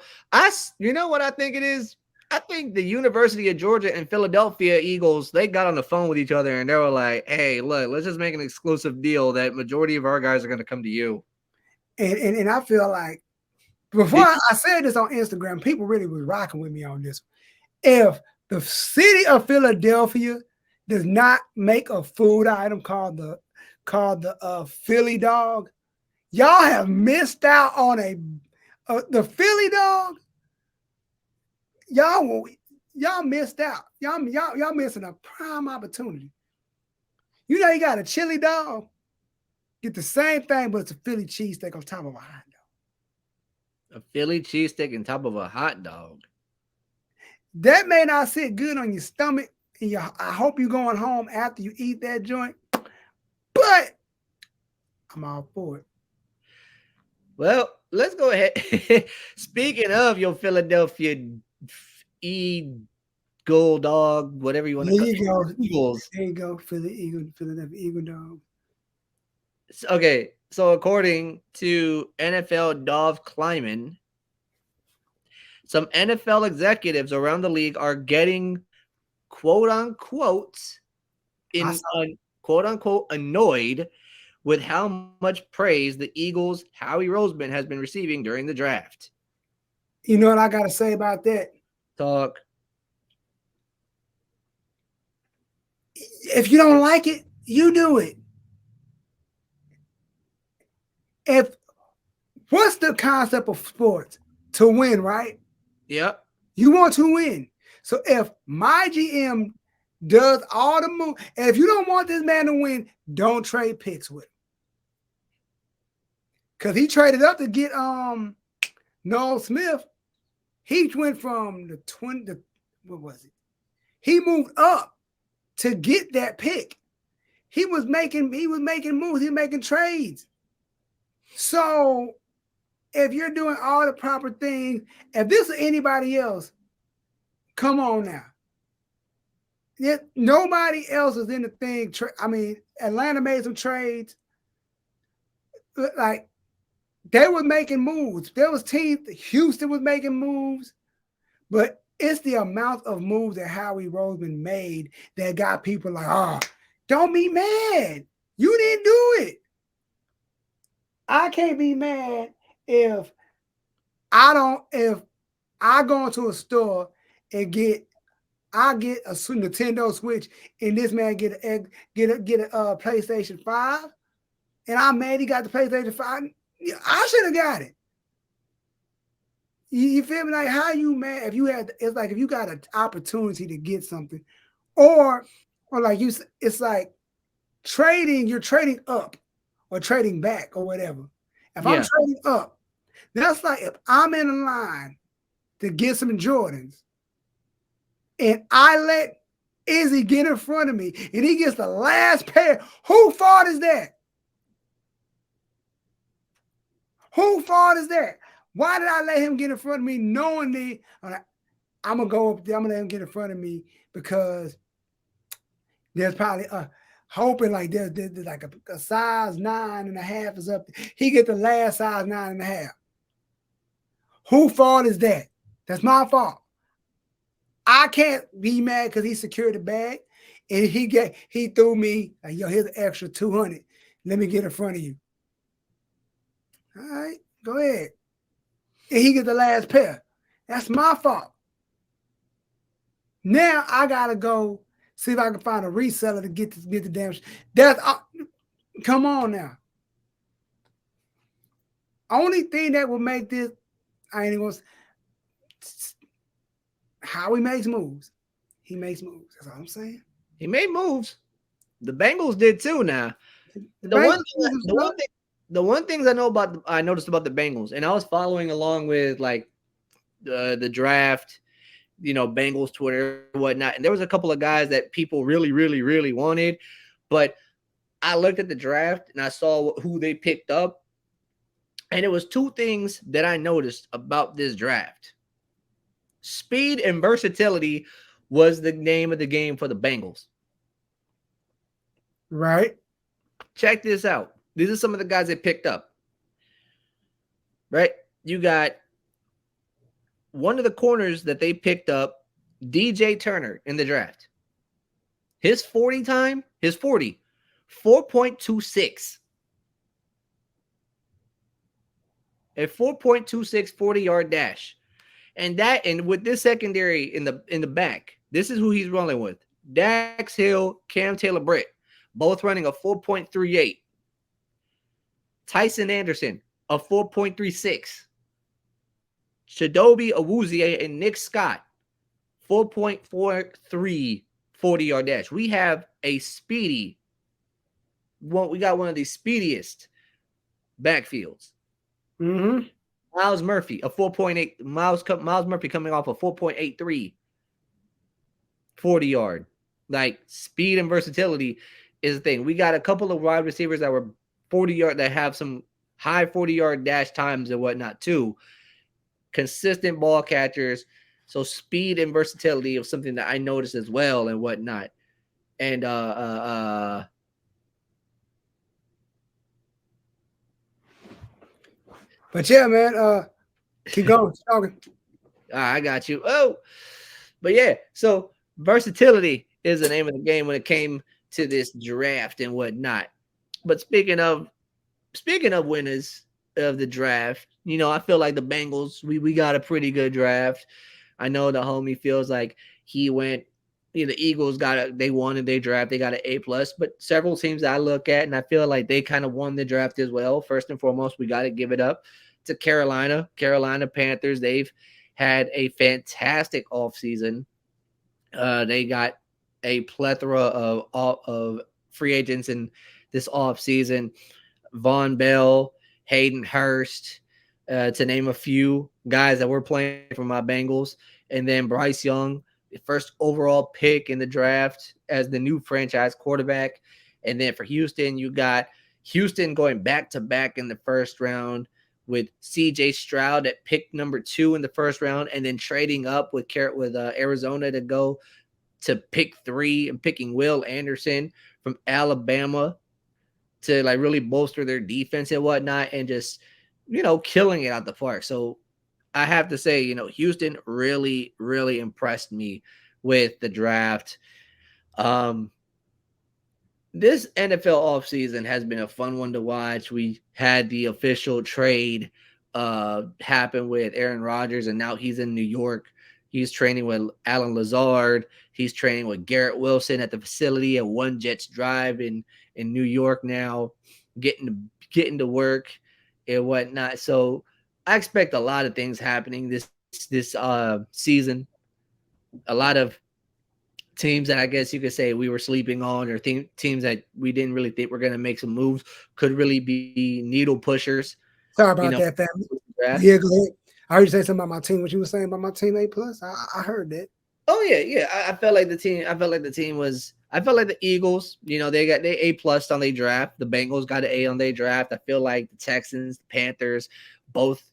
you know what I think it is? I think the University of Georgia and Philadelphia Eagles, they got on the phone with each other and they were like, hey, look, let's just make an exclusive deal that majority of our guys are going to come to you. And I feel like before I said this on Instagram, people really was rocking with me on this. If the city of Philadelphia does not make a food item called the Philly dog, y'all have missed out on the Philly dog. Y'all missed out. Y'all missing a prime opportunity. You know, you got a chili dog, get the same thing, but it's a Philly cheesesteak on top of a hot dog. A Philly cheesesteak on top of a hot dog. That may not sit good on your stomach, and I hope you're going home after you eat that joint, but I'm all for it. Well, let's go ahead. Speaking of your Philadelphia Eagle dog, whatever you want to call it. Eagles. There you go, Philadelphia Eagle dog. Okay, so according to NFL Dov Kleiman, some NFL executives around the league are getting quote unquote annoyed with how much praise the Eagles' Howie Roseman has been receiving during the draft. You know what I got to say about that? Talk. If you don't like it, you do it. What's the concept of sports? To win, right? Yep. You want to win. So if my GM does all the moves, and if you don't want this man to win, don't trade picks with him. Because he traded up to get Noel Smith. He went from the 20 what was it? He moved up to get that pick. He was making moves, he was making trades. So if you're doing all the proper things, if this is anybody else, come on now. Nobody else is in the thing. I mean, Atlanta made some trades. Like, they were making moves. There was teams, Houston was making moves, but it's the amount of moves that Howie Roseman made that got people like, don't be mad. You didn't do it. I can't be mad if I go into a store and I get a Nintendo Switch and this man get a PlayStation 5, and I'm mad he got the PlayStation 5. I should have got it. You feel me? Like, how you mad if you had? It's like if you got an opportunity to get something, or like it's like trading. You're trading up or trading back or whatever. If I'm trading up, that's like if I'm in a line to get some Jordans, and I let Izzy get in front of me, and he gets the last pair. Whose fault is that? Whose fault is that? Why did I let him get in front of me knowing that I'm going to go up there, I'm going to let him get in front of me because there's probably hoping like there's like a size 9.5 is up there. He get the last size 9.5. Whose fault is that? That's my fault. I can't be mad because he secured the bag and he threw me like, yo, here's an extra 200. Let me get in front of you. All right, go ahead. And he get the last pair. That's my fault. Now I gotta go see if I can find a reseller to get the damn. Come on now. Only thing that will make this, I ain't even gonna. How he makes moves. He makes moves. That's all I'm saying. He made moves. The Bengals did too. Now, the one thing I noticed about the Bengals, and I was following along with like the draft, Bengals Twitter, whatnot, and there was a couple of guys that people really, really, really wanted, but I looked at the draft and I saw who they picked up, and it was two things that I noticed about this draft. Speed and versatility was the name of the game for the Bengals. Right. Check this out. These are some of the guys they picked up. Right? You got one of the corners that they picked up, DJ Turner, in the draft. His 40 time, 4.26. A 4.26 40-yard dash. And with this secondary in the back, this is who he's rolling with. Dax Hill, Cam Taylor-Britt, both running a 4.38. Tyson Anderson, a 4.36. Chidobe Awuzie and Nick Scott, 4.43 40-yard dash. We have a speedy we got one of the speediest backfields. Mm-hmm. Miles Murphy, a 4.8. Miles Murphy coming off a 4.83 40-yard. Like, speed and versatility is the thing. We got a couple of wide receivers that were 40-yard that have some high 40-yard dash times and whatnot too. Consistent ball catchers. So speed and versatility was something that I noticed as well and whatnot. And But yeah, man, keep going, talking. I got you. Oh, but yeah, so versatility is the name of the game when it came to this draft and whatnot. But speaking of winners of the draft, I feel like the Bengals, we got a pretty good draft. I know the homie feels like he went, the Eagles they won in their draft. They got an A+, but several teams I look at and I feel like they kind of won the draft as well. First and foremost, we got to give it up to Carolina Panthers. They've had a fantastic offseason. They got a plethora of free agents in this offseason. Von Bell, Hayden Hurst, to name a few guys that were playing for my Bengals. And then Bryce Young, the first overall pick in the draft as the new franchise quarterback. And then for Houston, you got Houston going back-to-back in the first round with C.J. Stroud at pick number 2 in the first round, and then trading up with Arizona to go to pick 3 and picking Will Anderson from Alabama to like really bolster their defense and whatnot, and just, killing it out the park. So I have to say, Houston really, really impressed me with the draft. This NFL offseason has been a fun one to watch. We had the official trade happen with Aaron Rodgers, and now he's in New York. He's training with Alan Lazard. He's training with Garrett Wilson at the facility at One Jets Drive in New York now, getting to work and whatnot. So I expect a lot of things happening this season. A lot of teams that I guess you could say we were sleeping on, or teams that we didn't really think were going to make some moves, could really be needle pushers. Sorry about that, family. Yeah, go ahead. I heard you say something about my team. What you were saying about my team A+? I heard that. Oh yeah. I felt like the team was. I felt like the Eagles, they got their A+ on their draft. The Bengals got an A on their draft. I feel like the Texans, the Panthers, both,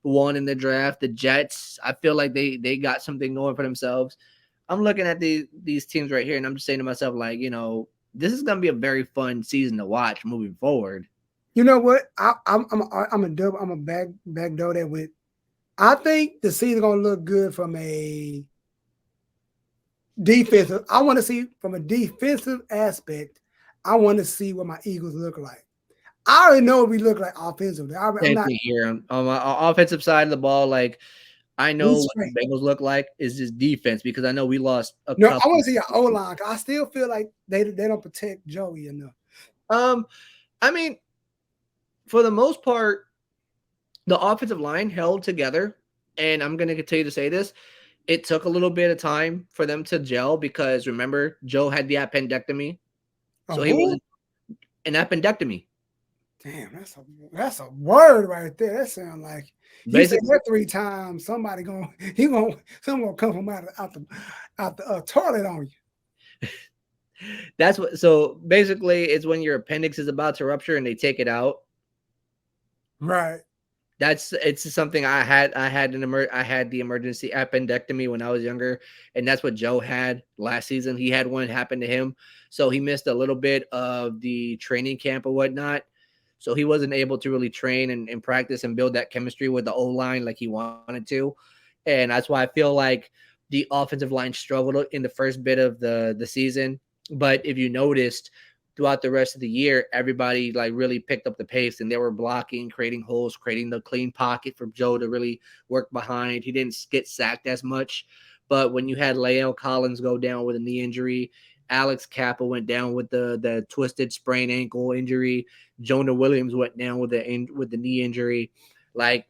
won in the draft. The Jets, I feel like they got something going for themselves. I'm looking at these teams right here, and I'm just saying to myself, like, this is gonna be a very fun season to watch moving forward. You know what? I'm a backdoor that with. I think the season's gonna look good from a defensive. I want to see from a defensive aspect. I want to see what my Eagles look like. I already know what we look like offensively. Same thing here on my offensive side of the ball. Like, I know what the Bengals look like is just defense, because I know we lost a couple. I want to see an O-line. I still feel like they don't protect Joey enough. I mean, for the most part, the offensive line held together, and I'm going to continue to say this. It took a little bit of time for them to gel, because remember, Joe had the appendectomy, so he wasn't an appendectomy. Damn, that's a word right there. That sounds like you said that 3 times. Somebody someone gonna come from out the toilet on you. That's what. So basically, it's when your appendix is about to rupture and they take it out. Right. it's something I had the emergency appendectomy when I was younger, and that's what Joe had last season. He had one happen to him, so he missed a little bit of the training camp or whatnot. So he wasn't able to really train and practice and build that chemistry with the O line like he wanted to, and that's why I feel like the offensive line struggled in the first bit of the season. But if you noticed, throughout the rest of the year, everybody like really picked up the pace and they were blocking, creating holes, creating the clean pocket for Joe to really work behind. He didn't get sacked as much. But when you had Lael Collins go down with a knee injury, Alex Kappa went down with the twisted sprained ankle injury. Jonah Williams went down with the knee injury. Like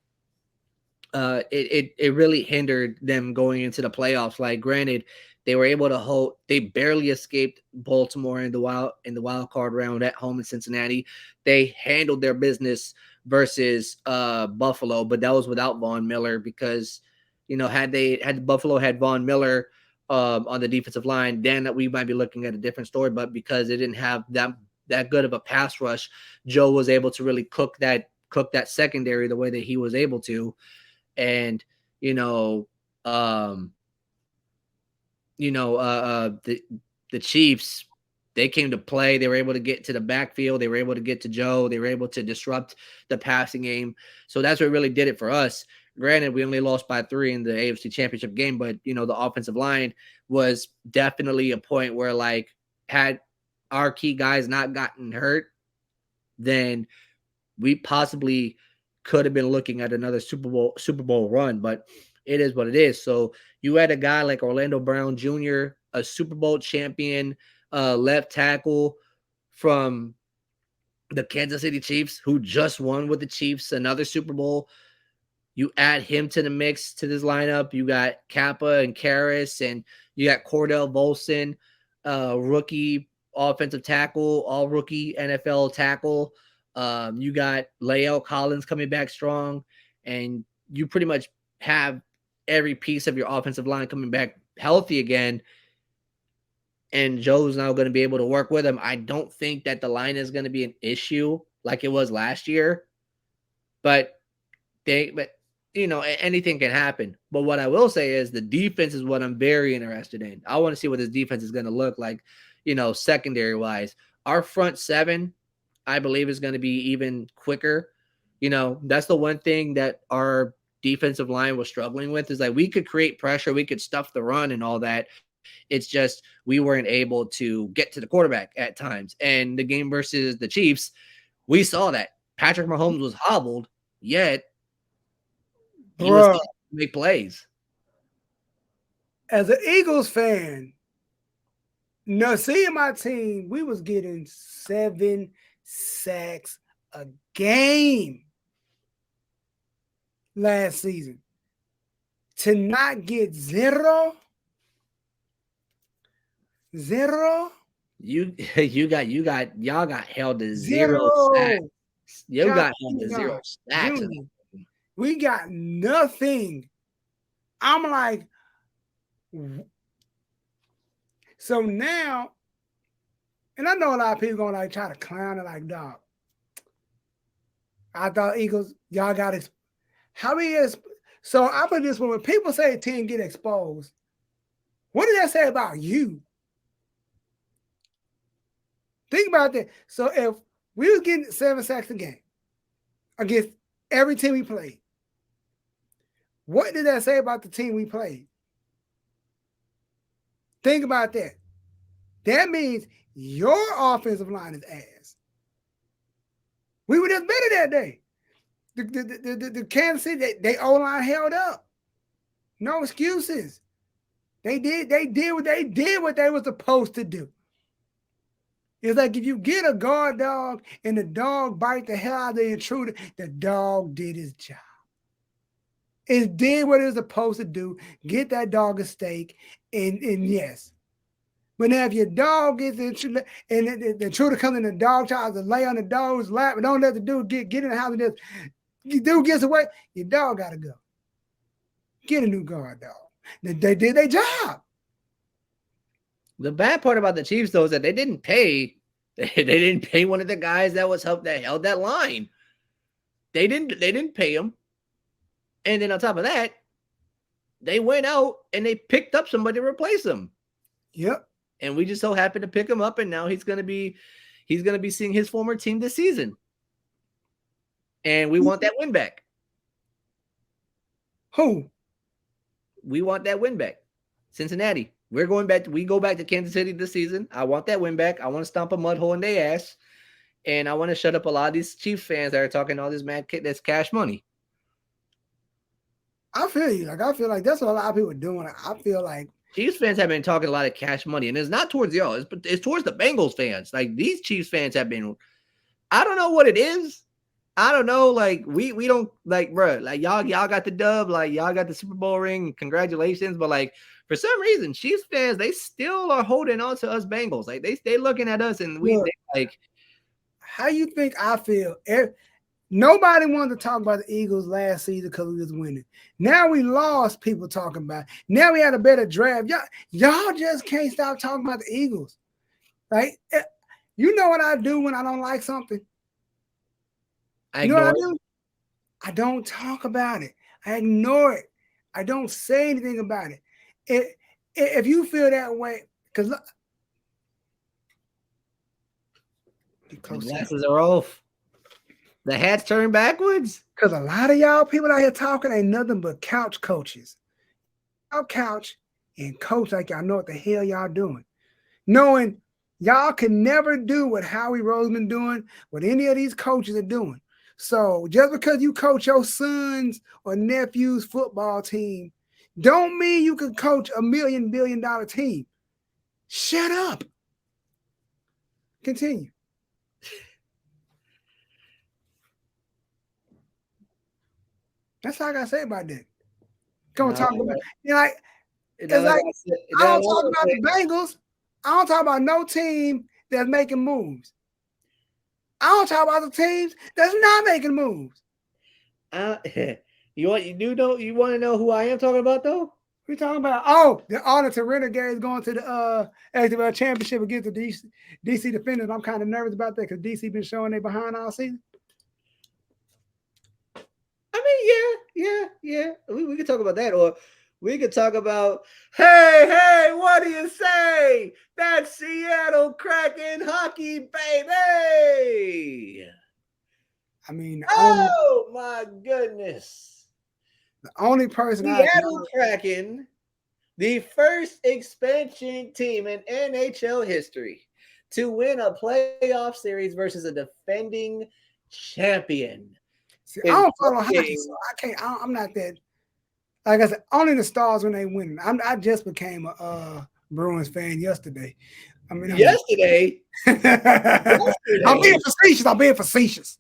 it really hindered them going into the playoffs. Like, granted, they were able to hold. They barely escaped Baltimore in the wild card round at home in Cincinnati. They handled their business versus Buffalo, but that was without Von Miller because had Buffalo had Von Miller on the defensive line, then that we might be looking at a different story. But because they didn't have that good of a pass rush, Joe was able to really cook that secondary the way that he was able to. And you know, um, the Chiefs, they came to play. They were able to get to the backfield. They were able to get to Joe. They were able to disrupt the passing game. So that's what really did it for us. Granted, we only lost by 3 in the AFC Championship game, but the offensive line was definitely a point where, like, had our key guys not gotten hurt, then we possibly could have been looking at another Super Bowl run, but it is what it is. So you had a guy like Orlando Brown Jr., a Super Bowl champion left tackle from the Kansas City Chiefs, who just won with the Chiefs another Super Bowl. You add him to the mix to this lineup. You got Kappa and Karras, and you got Cordell Volson, rookie offensive tackle, all rookie NFL tackle. You got Lael Collins coming back strong, and you pretty much have every piece of your offensive line coming back healthy again. And Joe's now going to be able to work with him. I don't think that the line is going to be an issue like it was last year, but anything can happen. But what I will say is the defense is what I'm very interested in. I want to see what this defense is going to look like, secondary wise. Our front 7, I believe, is going to be even quicker. That's the one thing that our defensive line was struggling with, is like we could create pressure, we could stuff the run and all that. It's just we weren't able to get to the quarterback at times. And the game versus the Chiefs, we saw that Patrick Mahomes was hobbled, yet he was still able to make plays. As an Eagles fan, seeing my team, we was getting 7 sacks a game last season. To not get 0, y'all got held to 0 sacks. You got held to 0 sacks. We got nothing. I'm like, so now, and I know a lot of people gonna like try to clown it, like, dog, I thought Eagles, y'all got it. How many years? So I put this one: when people say a team get exposed, what does that say about you? Think about that. So if we was getting 7 sacks a game against every team we played, what did that say about the team we played? Think about that. That means your offensive line is ass. We were just better that day. The Kansas City, they O-line held up. No excuses. They did what they were supposed to do. It's like if you get a guard dog and the dog bite the hell out of the intruder, the dog did his job. It did what it was supposed to do. Get that dog a steak, and yes. But now if your dog gets the intruder, and the intruder comes in, the dog tries to lay on the dog's lap, and don't let the dude get in the house and just, the dude gets away, your dog got to go. Get a new guard dog. They did their job. The bad part about the Chiefs, though, is that they didn't pay one of the guys that held that line. They didn't pay him. And then on top of that, they went out and they picked up somebody to replace him. Yep. And we just so happened to pick him up, and now he's gonna be seeing his former team this season. And we want that win back. Who? We want that win back. Cincinnati. We go back to Kansas City this season. I want that win back. I want to stomp a mud hole in their ass. And I want to shut up a lot of these Chiefs fans that are talking all this that's cash money. I feel you. Like, I feel like that's what a lot of people are doing. I feel like Chiefs fans have been talking a lot of cash money, and it's not towards y'all. It's towards the Bengals fans. Like, these Chiefs fans have been, I don't know what it is. I don't know. Like, we don't, like, bro, like, y'all got the dub. Like, y'all got the Super Bowl ring. Congratulations. But, like, for some reason, Chiefs fans, they still are holding on to us Bengals. Like, they looking at us, and they, like. How you think I feel? Nobody wanted to talk about the Eagles last season because we was winning. Now we lost, people talking about it. Now we had a better draft. Y'all just can't stop talking about the Eagles. Right? You know what I do when I don't like something? You know what I do? I don't talk about it. I ignore it. I don't say anything about it. If you feel that way, because look, the glasses are off. The hat's turned backwards. Because a lot of y'all people out here talking ain't nothing but couch coaches. Y'all couch and coach like y'all know what the hell y'all doing. Knowing y'all can never do what Howie Roseman doing, what any of these coaches are doing. So just because you coach your sons or nephews' football team, don't mean you can coach $1 million billion team. Shut up. Continue. That's all I gotta say about that. Gonna talk about I don't talk about the Bengals. I don't talk about no team that's making moves. I don't talk about the teams that's not making moves. You want to know who I am talking about though? We're talking about, oh, the Arlington Renegades going to the XFL championship against the DC Defenders. I'm kind of nervous about that because DC been showing they behind all season. I mean, yeah. We could talk about that, or we could talk about, hey, what do you say? That's Seattle Kraken hockey, baby. I mean, oh my goodness. The only person Seattle Kraken, the first expansion team in NHL history to win a playoff series versus a defending champion. See, I don't follow hockey, so I'm not that. Like I said, only the Stars when they win. I just became a Bruins fan yesterday. Yesterday. I'm being facetious.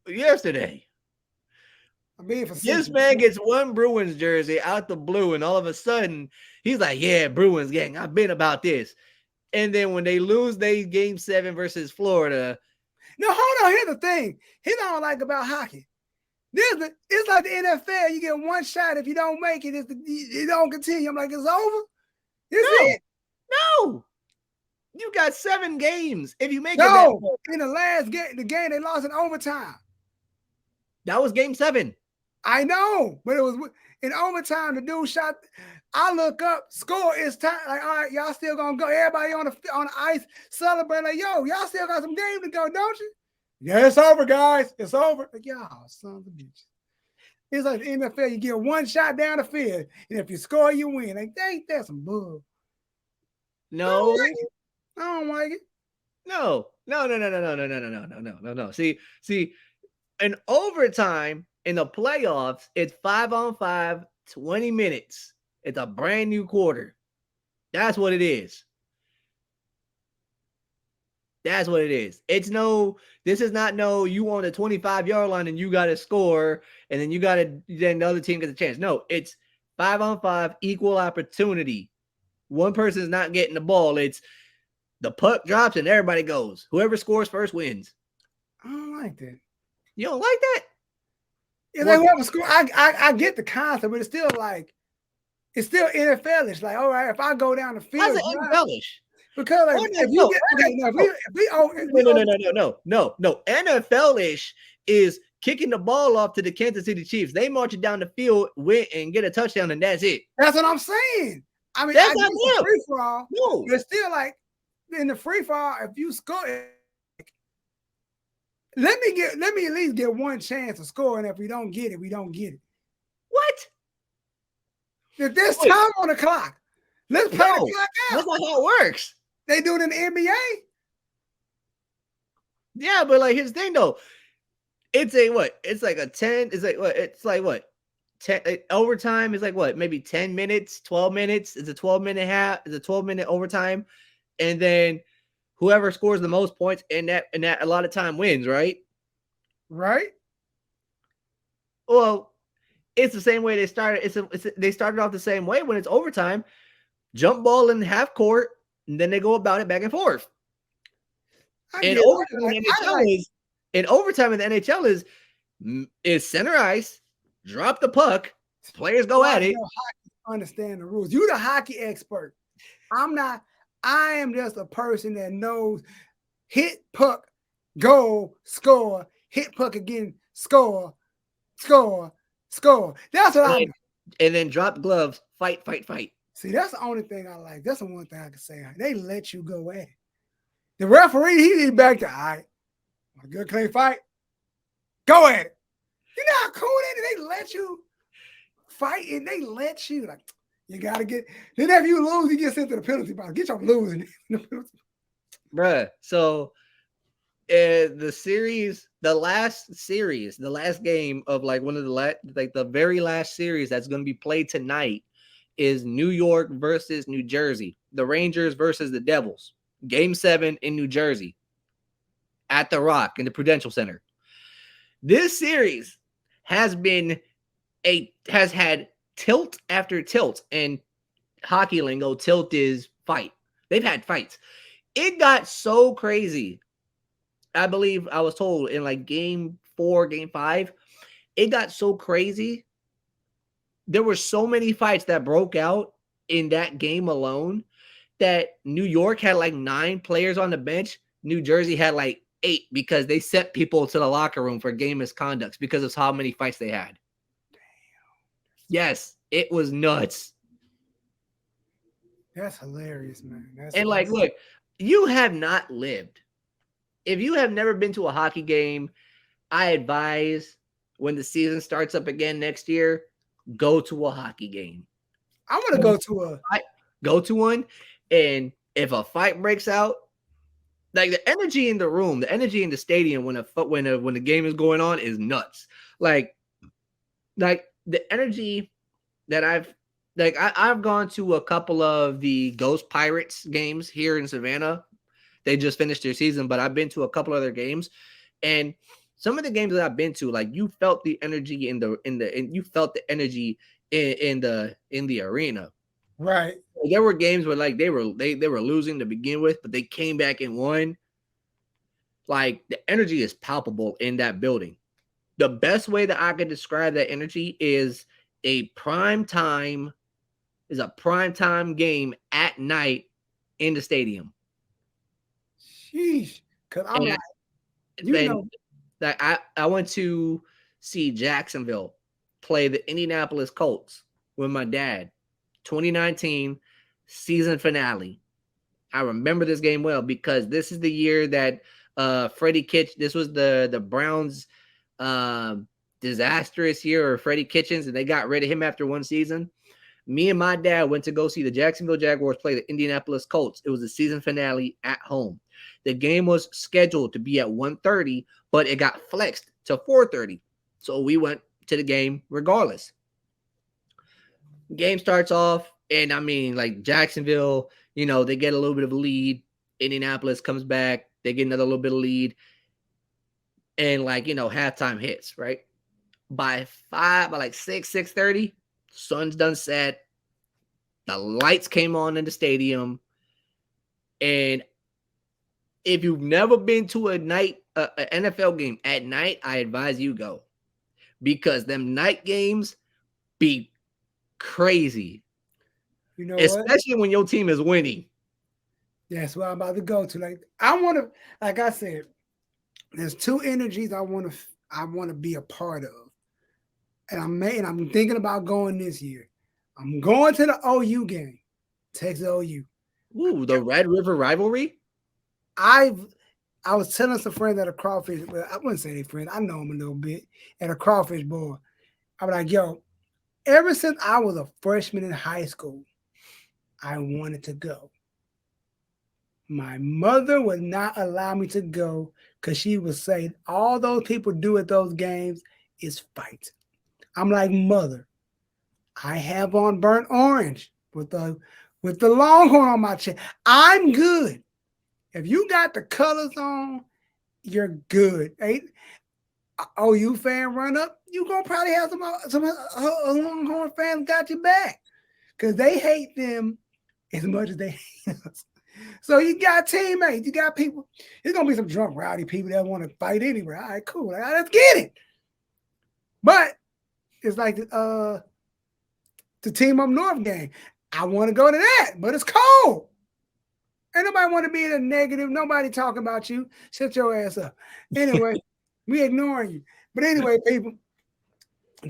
Yesterday. This man gets one Bruins jersey out the blue, and all of a sudden he's like, "Yeah, Bruins gang, I've been about this." And then when they lose, game 7 versus Florida. No, hold on. Here's the thing. Here's what I don't like about hockey. It's like the NFL. You get one shot. If you don't make it, it don't continue. I'm like, it's over. It. No. You got 7 games. If you make it. In the last game, the game they lost in overtime. That was game 7. I know, but it was in overtime. The dude shot. I look up, score. It's time. Like, all right, y'all still gonna go. Everybody on the ice celebrating. Like, yo, y'all still got some game to go, don't you? Yeah, it's over, guys. It's over. Like, y'all, sons of bitches. It's like the NFL. You get one shot down the field, and if you score, you win. Like, ain't that some bull? No, I don't like it. No. See, in overtime in the playoffs, it's 5-on-5, 20 minutes. It's a brand new quarter. That's what it is. That's what it is. This is not you on the 25-yard line and you got to score, and then then the other team gets a chance. No, it's 5-on-5, equal opportunity. One person is not getting the ball. It's the puck drops and everybody goes. Whoever scores first wins. I don't like that. You don't like that? If they want to score, I get the concept, but it's still NFL-ish. Like, all right, if I go down the field, how's it NFL-ish? Because like, no. NFL-ish is kicking the ball off to the Kansas City Chiefs. They march it down the field, win, and get a touchdown, and that's it. That's what I'm saying. I mean, That's I not get the them. free for all. No. But still, like in the free for all, if you score, let me at least get one chance of scoring. If we don't get it, we don't get it. What? If there's time on the clock, let's play the clock out. That's not how it works. They do it in the NBA. Yeah, but like here's the thing though. It's a what? It's like a 10. It's like what? It's like what? 10 overtime is like what? Maybe 10 minutes, 12 minutes. It's a 12-minute half. It's a 12-minute overtime, and then whoever scores the most points in that a lot of time wins, right? Right. Well, it's the same way they started. They started off the same way when it's overtime. Jump ball in half court, and then they go about it back and forth. And overtime in the NHL is center ice, drop the puck, players go at it. Understand the rules. You the hockey expert. I'm not. I am just a person that knows hit puck, goal, score, hit puck again, score. That's what I do. And then drop gloves, fight. See, that's the only thing I like. That's the one thing I can say. They let you go at it. The referee, he need back to, all right, a good clean fight. Go at it. You know how cool that is? They let you fight and they let you, like, you got to get, then if you lose, you get sent to the penalty box. Get your losing. Bruh, so the last game of like one of the very last series that's going to be played tonight is New York versus New Jersey. The Rangers versus the Devils. Game 7 in New Jersey at the Rock in the Prudential Center. This series has had tilt after tilt, and hockey lingo, tilt is fight. They've had fights. It got so crazy. I believe I was told in like game 4, game 5, it got so crazy. There were so many fights that broke out in that game alone that New York had like 9 players on the bench. New Jersey had like 8 because they sent people to the locker room for game misconducts because of how many fights they had. Damn. Yes, it was nuts. That's hilarious, man. Look, you have not lived. If you have never been to a hockey game, I advise when the season starts up again next year, go to a hockey game. I'm going to go to one. And if a fight breaks out, like the energy in the room, the energy in the stadium when the game is going on is nuts. Like the energy that I've gone to a couple of the Ghost Pirates games here in Savannah. They just finished their season, but I've been to a couple other games, and some of the games that I've been to, like you felt the energy in the arena. Right. There were games where like they were losing to begin with, but they came back and won. Like the energy is palpable in that building. The best way that I could describe that energy is a prime time game at night in the stadium. Sheesh. Cause I went to see Jacksonville play the Indianapolis Colts with my dad. 2019 season finale. I remember this game well because this is the year that Freddie Kitchens, this was the Browns disastrous year of Freddie Kitchens, and they got rid of him after one season. Me and my dad went to go see the Jacksonville Jaguars play the Indianapolis Colts. It was the season finale at home. The game was scheduled to be at 1:30, but it got flexed to 4:30. So we went to the game regardless. Game starts off, and I mean, like Jacksonville, they get a little bit of a lead. Indianapolis comes back. They get another little bit of lead. And halftime hits, right? By 6:30, sun's done set. The lights came on in the stadium. And if you've never been to an NFL game at night, I advise you go. Because them night games be crazy. Especially when your team is winning. That's what I'm about to go to. Like I said, there's 2 energies I want to I want to be a part of. And I'm thinking about going this year. I'm going to the OU game, Texas OU. Ooh, the Red River rivalry. I've I was telling some friends at a crawfish, well, I wouldn't say they friends, I know them a little bit, at a crawfish bowl. I was like, yo, ever since I was a freshman in high school, I wanted to go. My mother would not allow me to go because she would say all those people do at those games is fight. I'm like, mother, I have on burnt orange with the longhorn on my chest. I'm good. If you got the colors on, you're good. Ain't OU fan run up, you gonna probably have some Longhorn fans got your back because they hate them as much as they hate us. So you got teammates, you got people. There's gonna be some drunk, rowdy people that want to fight anyway. All right, cool. All right, let's get it. But it's like the team up north game. I want to go to that, but it's cold. Ain't nobody want to be in a negative. Nobody talking about you. Shut your ass up. Anyway, we ignoring you. But anyway, people,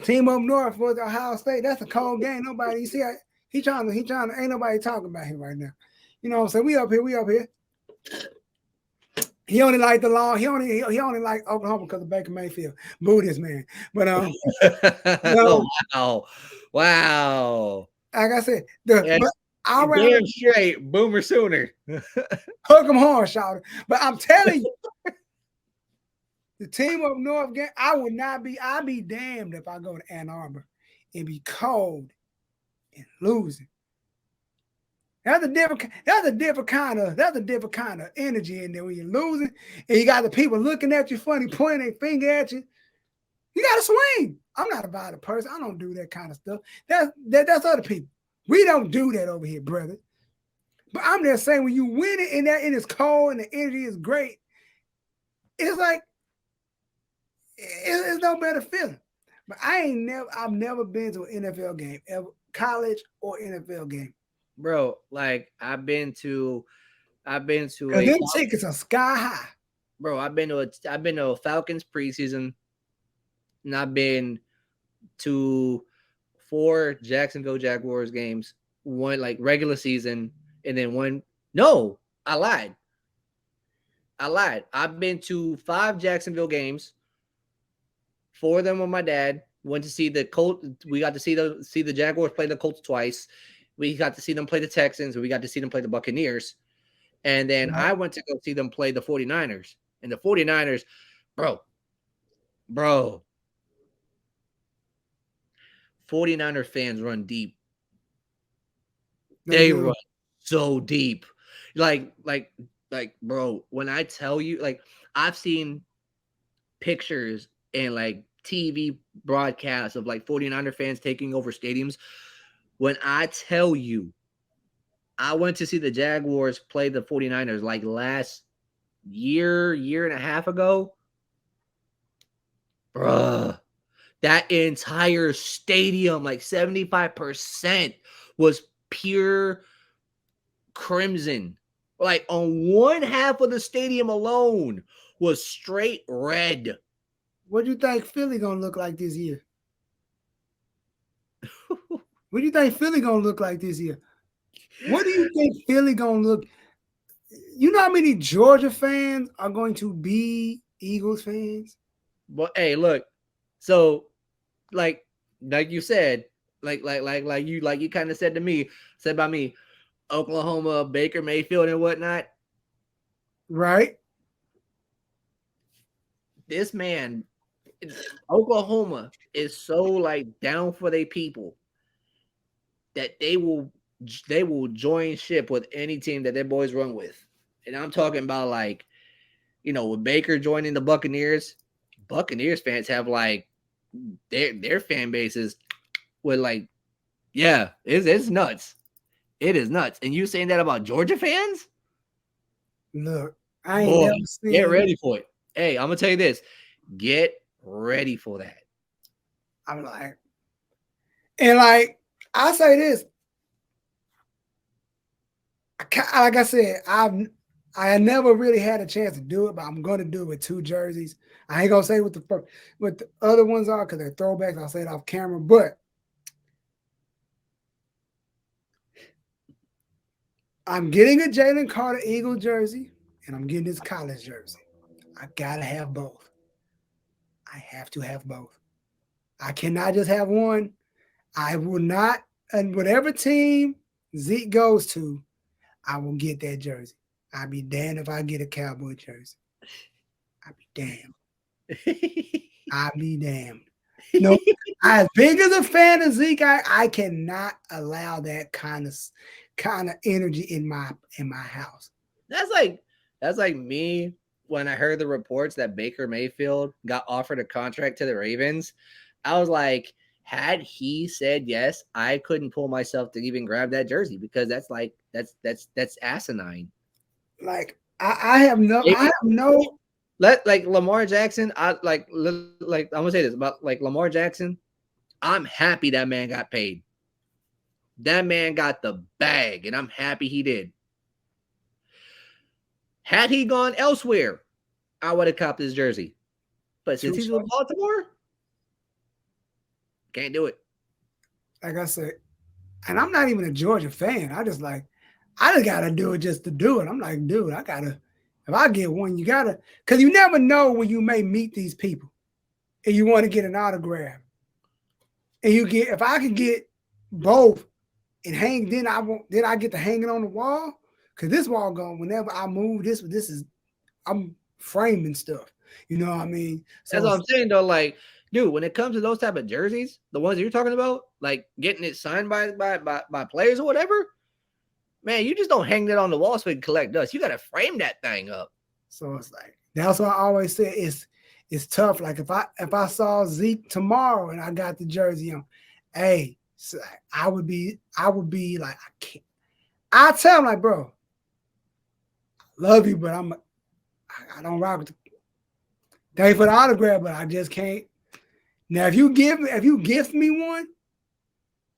team up north was Ohio State. That's a cold game. Nobody, you see, he trying to, ain't nobody talking about him right now. You know what I'm saying? We up here. He only like the law. He only like Oklahoma because of Baker Mayfield. Boo this man. But Oh, wow. Wow. like I said, Yeah, but I'll rather damn straight. Boomer Sooner. hook him hard, shout. But I'm telling you, the team up north game, I'd be damned if I go to Ann Arbor and be cold and losing. That's a different kind of energy in there when you're losing and you got the people looking at you funny, pointing their finger at you. You gotta swing. I'm not a violent person. I don't do that kind of stuff. That's other people. We don't do that over here, brother. But I'm just saying when you win it and it's cold and the energy is great, it's like it's no better feeling. But I've never been to an NFL game, ever, college or NFL game. Bro, like I've been to Because a them tickets are sky high. bro, I've been to a Falcons preseason, and I've been to 4 Jacksonville Jaguars games, one like regular season, and then one. No, I lied. I've been to 5 Jacksonville games. 4 of them with my dad. Went to see the Colts. We got to see the Jaguars play the Colts twice. We got to see them play the Texans. And we got to see them play the Buccaneers. And then I went to go see them play the 49ers. And the 49ers, bro, 49er fans run deep. They run so deep. Like, bro, when I tell you, like, I've seen pictures and like TV broadcasts of like 49er fans taking over stadiums. When I tell you, I went to see the Jaguars play the 49ers like last year and a half ago. Bruh, that entire stadium, like 75%, was pure crimson. Like on one half of the stadium alone was straight red. What do you think Philly gonna look like this year? What do you think Philly gonna look like this year? What do you think Philly gonna look? You know how many Georgia fans are going to be Eagles fans? But hey, look, so like you said, like you kind of said to me, said by me, Oklahoma, Baker Mayfield and whatnot. Right. This man, Oklahoma is so like down for their people that they will join ship with any team that their boys run with. And I'm talking about like, with Baker joining the Buccaneers fans have like their fan bases with like, yeah, it's nuts. It is nuts. And you saying that about Georgia fans? Look, I ain't never seen. Get ready for it. Hey, I'm gonna tell you this. Get ready for that. I'm like, and like I say this, like I said, I never really had a chance to do it, but I'm going to do it with 2 jerseys. I ain't gonna say what the other ones are because they're throwbacks. I'll say it off camera, but I'm getting a Jalen Carter Eagle jersey and I'm getting his college jersey. I gotta have both. I have to have both. I cannot just have one. I will not, and whatever team Zeke goes to, I will get that jersey. I'd be damned if I get a Cowboy jersey. I'd be damned. I'd be damned. No, as big as a fan of Zeke, I cannot allow that kind of energy in my house. That's like me when I heard the reports that Baker Mayfield got offered a contract to the Ravens. I was like, had he said yes, I couldn't pull myself to even grab that jersey because that's asinine. Like I have no. Like Lamar Jackson. I'm gonna say this about like Lamar Jackson. I'm happy that man got paid. That man got the bag, and I'm happy he did. Had he gone elsewhere, I would have copped his jersey. But since he's with Baltimore, can't do it. Like I said, and I'm not even a Georgia fan. I just gotta do it just to do it. I'm like, dude, I gotta. If I get one, you gotta, because you never know when you may meet these people, and you want to get an autograph, and if I could get both and hang, then I get to hang it on the wall, because this wall going whenever I move this is I'm framing stuff. You know what I mean? So that's what I'm saying though. Like, dude, when it comes to those type of jerseys, the ones you're talking about, like getting it signed by players or whatever, man, you just don't hang that on the wall so it can collect dust. You got to frame that thing up. So it's like that's what I always say. It's tough. Like if I saw Zeke tomorrow and I got the jersey on, hey, so I would be like, I can't. I tell him like, bro, I love you, but I don't rock with the thank you for the autograph, but I just can't. Now if you gift me one,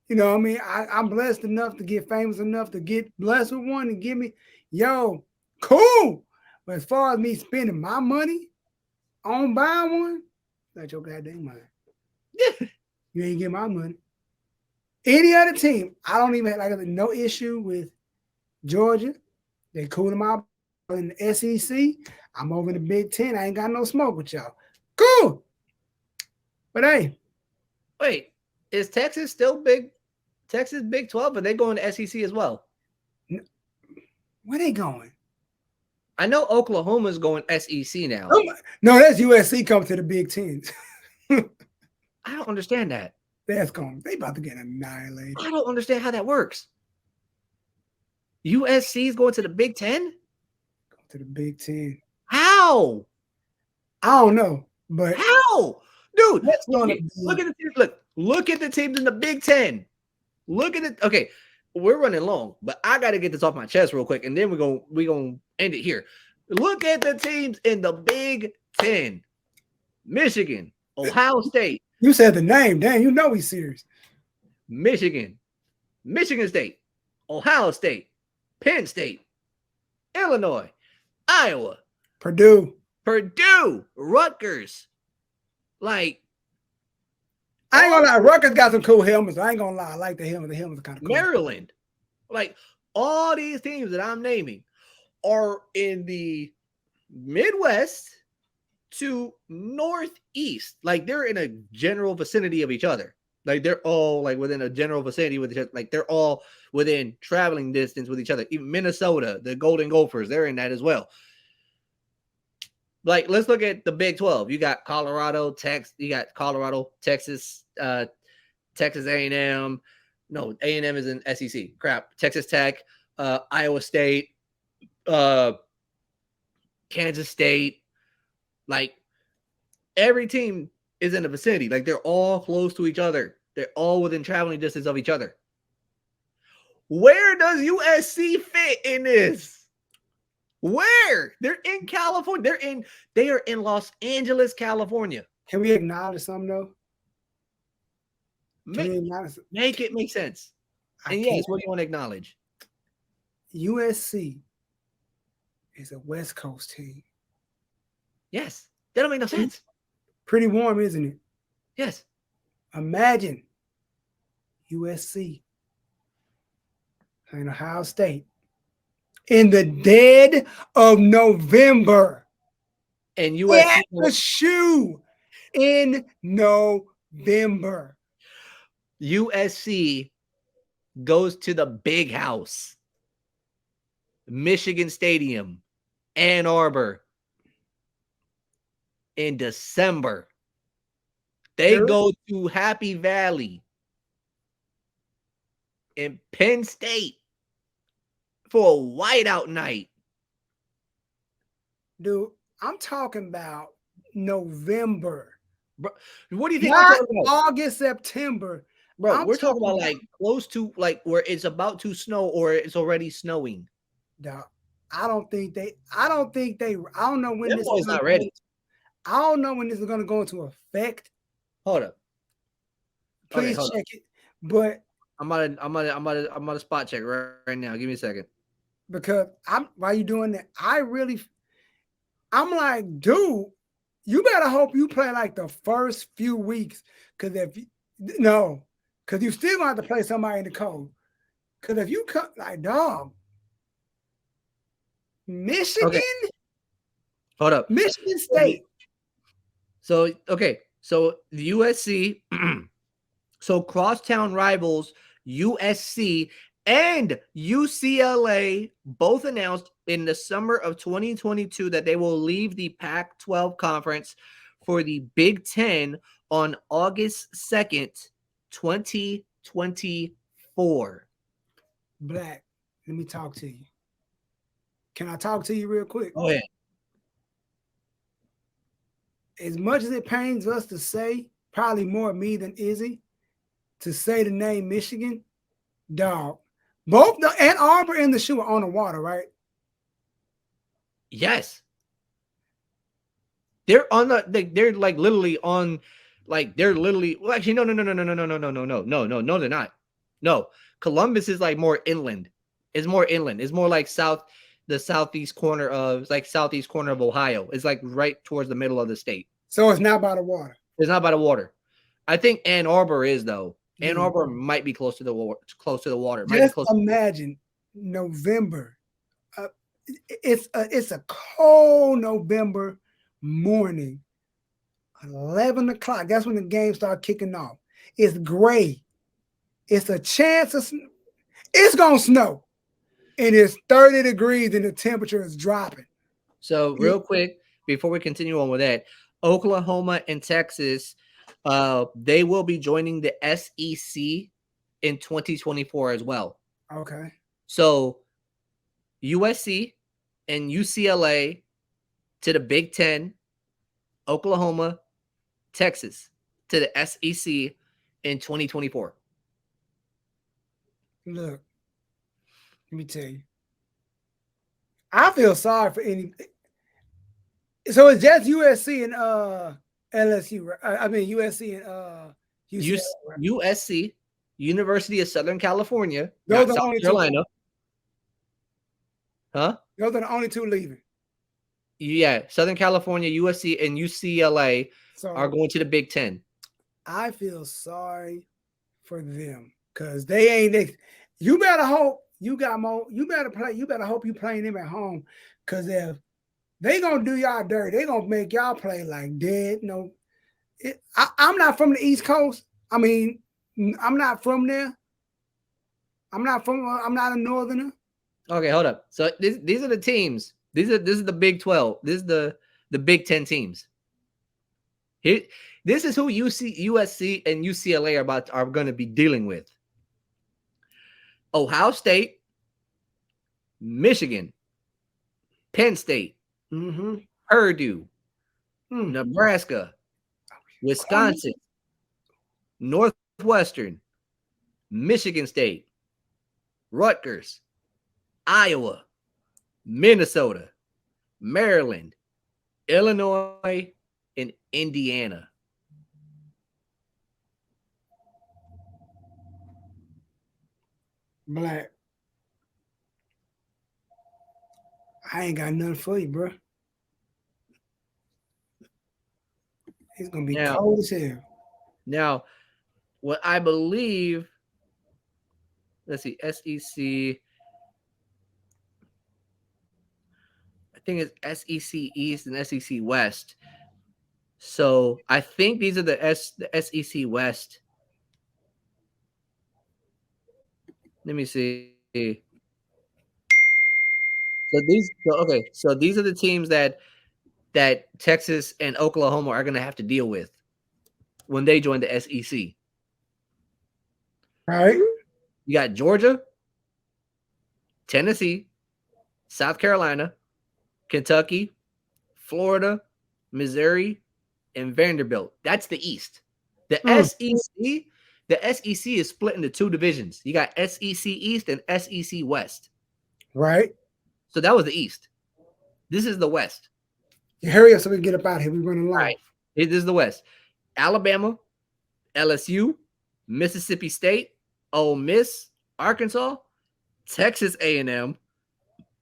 you know what I mean? I'm blessed enough to get famous enough to get blessed with one and give me, yo, cool. But as far as me spending my money on buying one, that's your goddamn money. You ain't get my money. Any other team, I don't even have no issue with Georgia. They cool them out in the SEC. I'm over in the Big Ten. I ain't got no smoke with y'all. Cool. But hey. Wait, is Texas still big? Texas Big 12, but they going to SEC as well. Where they going? I know Oklahoma's going SEC now. No, that's USC coming to the Big Ten. I don't understand that. That's going. They about to get annihilated. I don't understand how that works. USC is going to the Big Ten? Go to the Big Ten. How? I don't know, but how? Dude, look at the teams. Look at the teams in the Big Ten. Look at it. Okay, we're running long, but I got to get this off my chest real quick, and then we're gonna end it here. Look at the teams in the Big Ten: Michigan, Ohio State. You said the name, damn. You know he's serious. Michigan State, Ohio State, Penn State, Illinois, Iowa, Purdue, Rutgers. Like, I ain't gonna lie, Rutgers got some cool helmets. I ain't gonna lie, I like the helmet. The helmets are kind of cool. Maryland, like all these teams that I'm naming are in the Midwest to Northeast. Like they're in a general vicinity of each other. Like they're all like within a general vicinity with each other. Like they're all within traveling distance with each other. Even Minnesota, the Golden Gophers, they're in that as well. Like let's look at the Big 12. You got Colorado, Texas, Texas A&M. No, A&M is in SEC. Crap. Texas Tech, Iowa State, Kansas State. Like every team is in the vicinity. Like they're all close to each other. They're all within traveling distance of each other. Where does USC fit in this? Where? They're in California. They are in Los Angeles, California. Can we acknowledge something though? Make it make sense. And yes, what do you want to acknowledge? USC It's a West Coast team. Yes. That don't make no sense. Pretty warm, isn't it? Yes. Imagine USC and Ohio State in the dead of November And at USC the shoe in November. USC goes to the big house, Michigan Stadium, Ann Arbor, in December. They go to Happy Valley in Penn State for a whiteout night. Dude, I'm talking about November. Bro, what do you think Not we're talking about? August, September. Bro, I'm we're talking about talking like close to like where it's about to snow or it's already snowing. dog, I don't know when Them this is boys gonna not go. ready. I don't know when this is gonna go into effect. Hold up. Okay, Please hold up. check it. But I'm on a spot check right now. Give me a second. because while you doing that, I'm like, dude, you better hope you play like the first few weeks. Cause if you no, because you still gonna have to play somebody in the cold. Cause if you cut like dog, Michigan, Okay, hold up. Michigan State. So okay, so the USC, so crosstown rivals USC and UCLA both announced in the summer of 2022 that they will leave the Pac-12 conference for the Big Ten on August 2nd, 2024. Black, let me talk to you. Can I talk to you real quick? Oh yeah. As much as it pains us to say, probably more me than Izzy, to say the name Michigan, dog. Both the Ann Arbor and the shoe are on the water, right? Yes. They're on they're like literally on they're literally well actually no, they're not. No. Columbus is like more inland. It's more inland. It's more like the southeast corner of Ohio. It's like right towards the middle of the state. So it's not by the water. It's not by the water. I think Ann Arbor is though. Ann Dude, Arbor might be close to the water. Might be just close. imagine November. Uh, it's a cold November morning, 11 o'clock. That's when the game start kicking off. It's gray. It's a chance of it's gonna snow, and it's 30 degrees, and the temperature is dropping. So real quick, before we continue on with that, Oklahoma and Texas, they will be joining the SEC in 2024 as well. Okay. So USC and UCLA to the Big Ten, Oklahoma, Texas to the SEC in 2024. Look, let me tell you. I feel sorry for any. So it's just USC and LSU. I mean USC and UCLA. Right? USC, University of Southern California, Those not are the South only Carolina. two. Huh? Those are the only two leaving. Yeah, Southern California, USC, and UCLA are So going to the Big Ten. I feel sorry for them because they ain't. You better hope you got more. You better play. You better hope you playing them at home because if they gonna do y'all dirty, they gonna make y'all play like dead. No, I'm not from the East Coast. I mean, I'm not from there. I'm not from. I'm not a northerner. Okay, hold up. So these are the teams. This is the Big 12. This is the Big 10 teams. Here, this is who USC and UCLA are going to be dealing with. Ohio State, Michigan, Penn State, Purdue, Nebraska, Wisconsin, Northwestern, Michigan State, Rutgers, Iowa, Minnesota, Maryland, Illinois, and Indiana. Black. I ain't got nothing for you, bro. It's gonna be Now, cold as hell. now, what I believe, let's see, SEC. I think it's SEC East and SEC West. So I think these are the SEC West. Let me see. So these are the teams that Texas and Oklahoma are going to have to deal with when they join the SEC. All right. You got Georgia, Tennessee, South Carolina, Kentucky, Florida, Missouri, and Vanderbilt. That's the East. The Mm, SEC, the SEC is split into two divisions. You got SEC East and SEC West. right. So that was the East. This is the West. You hurry up so we can get up out here. We running All long. right. This is the West. Alabama, LSU, Mississippi State, Ole Miss, Arkansas, Texas A&M,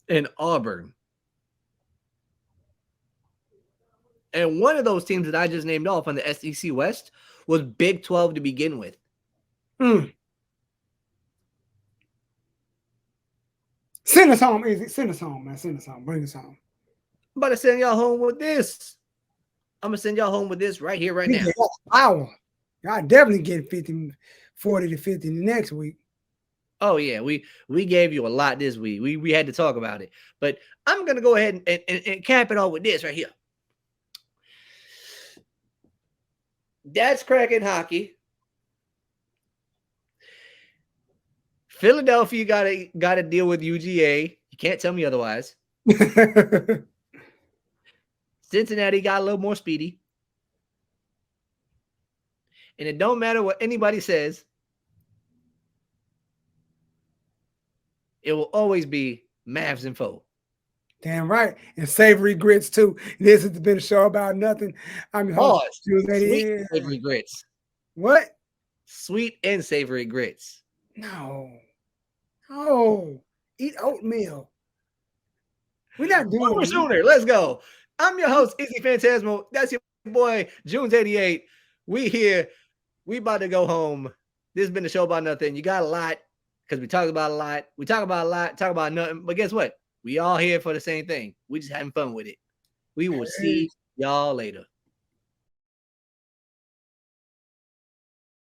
and Auburn. And one of those teams that I just named off on the SEC West was Big 12 to begin with. Mm. Send us home, Izzy. Send us home, man. Send us home. Bring us home. I'm about to send y'all home with this. I'm going to send y'all home with this right here, right We now. get an hour. Y'all definitely get 50, 40 to 50 next week. Oh, yeah. We gave you a lot this week. We had to talk about it. But I'm going to go ahead and cap it off with this right here. That's cracking hockey. Philadelphia got to deal with UGA. You can't tell me otherwise. Cincinnati got a little more speedy. And it don't matter what anybody says. It will always be Mavs and Foe. Damn right. And savory grits too. This has been a show about nothing. I'm your host, Pause. Sweet JunesEightyEIght. savory grits. What? Sweet and savory grits. No. No. Eat oatmeal. We're not doing Boomer it. Sooner. Let's go. I'm your host, Izzyphantasmo. That's your boy, Junes'88. We here. We about to go home. This has been the show about nothing. You got a lot because we talk about a lot. We talk about a lot, talk about nothing. But guess what? We all here for the same thing. We just having fun with it. We will see y'all later.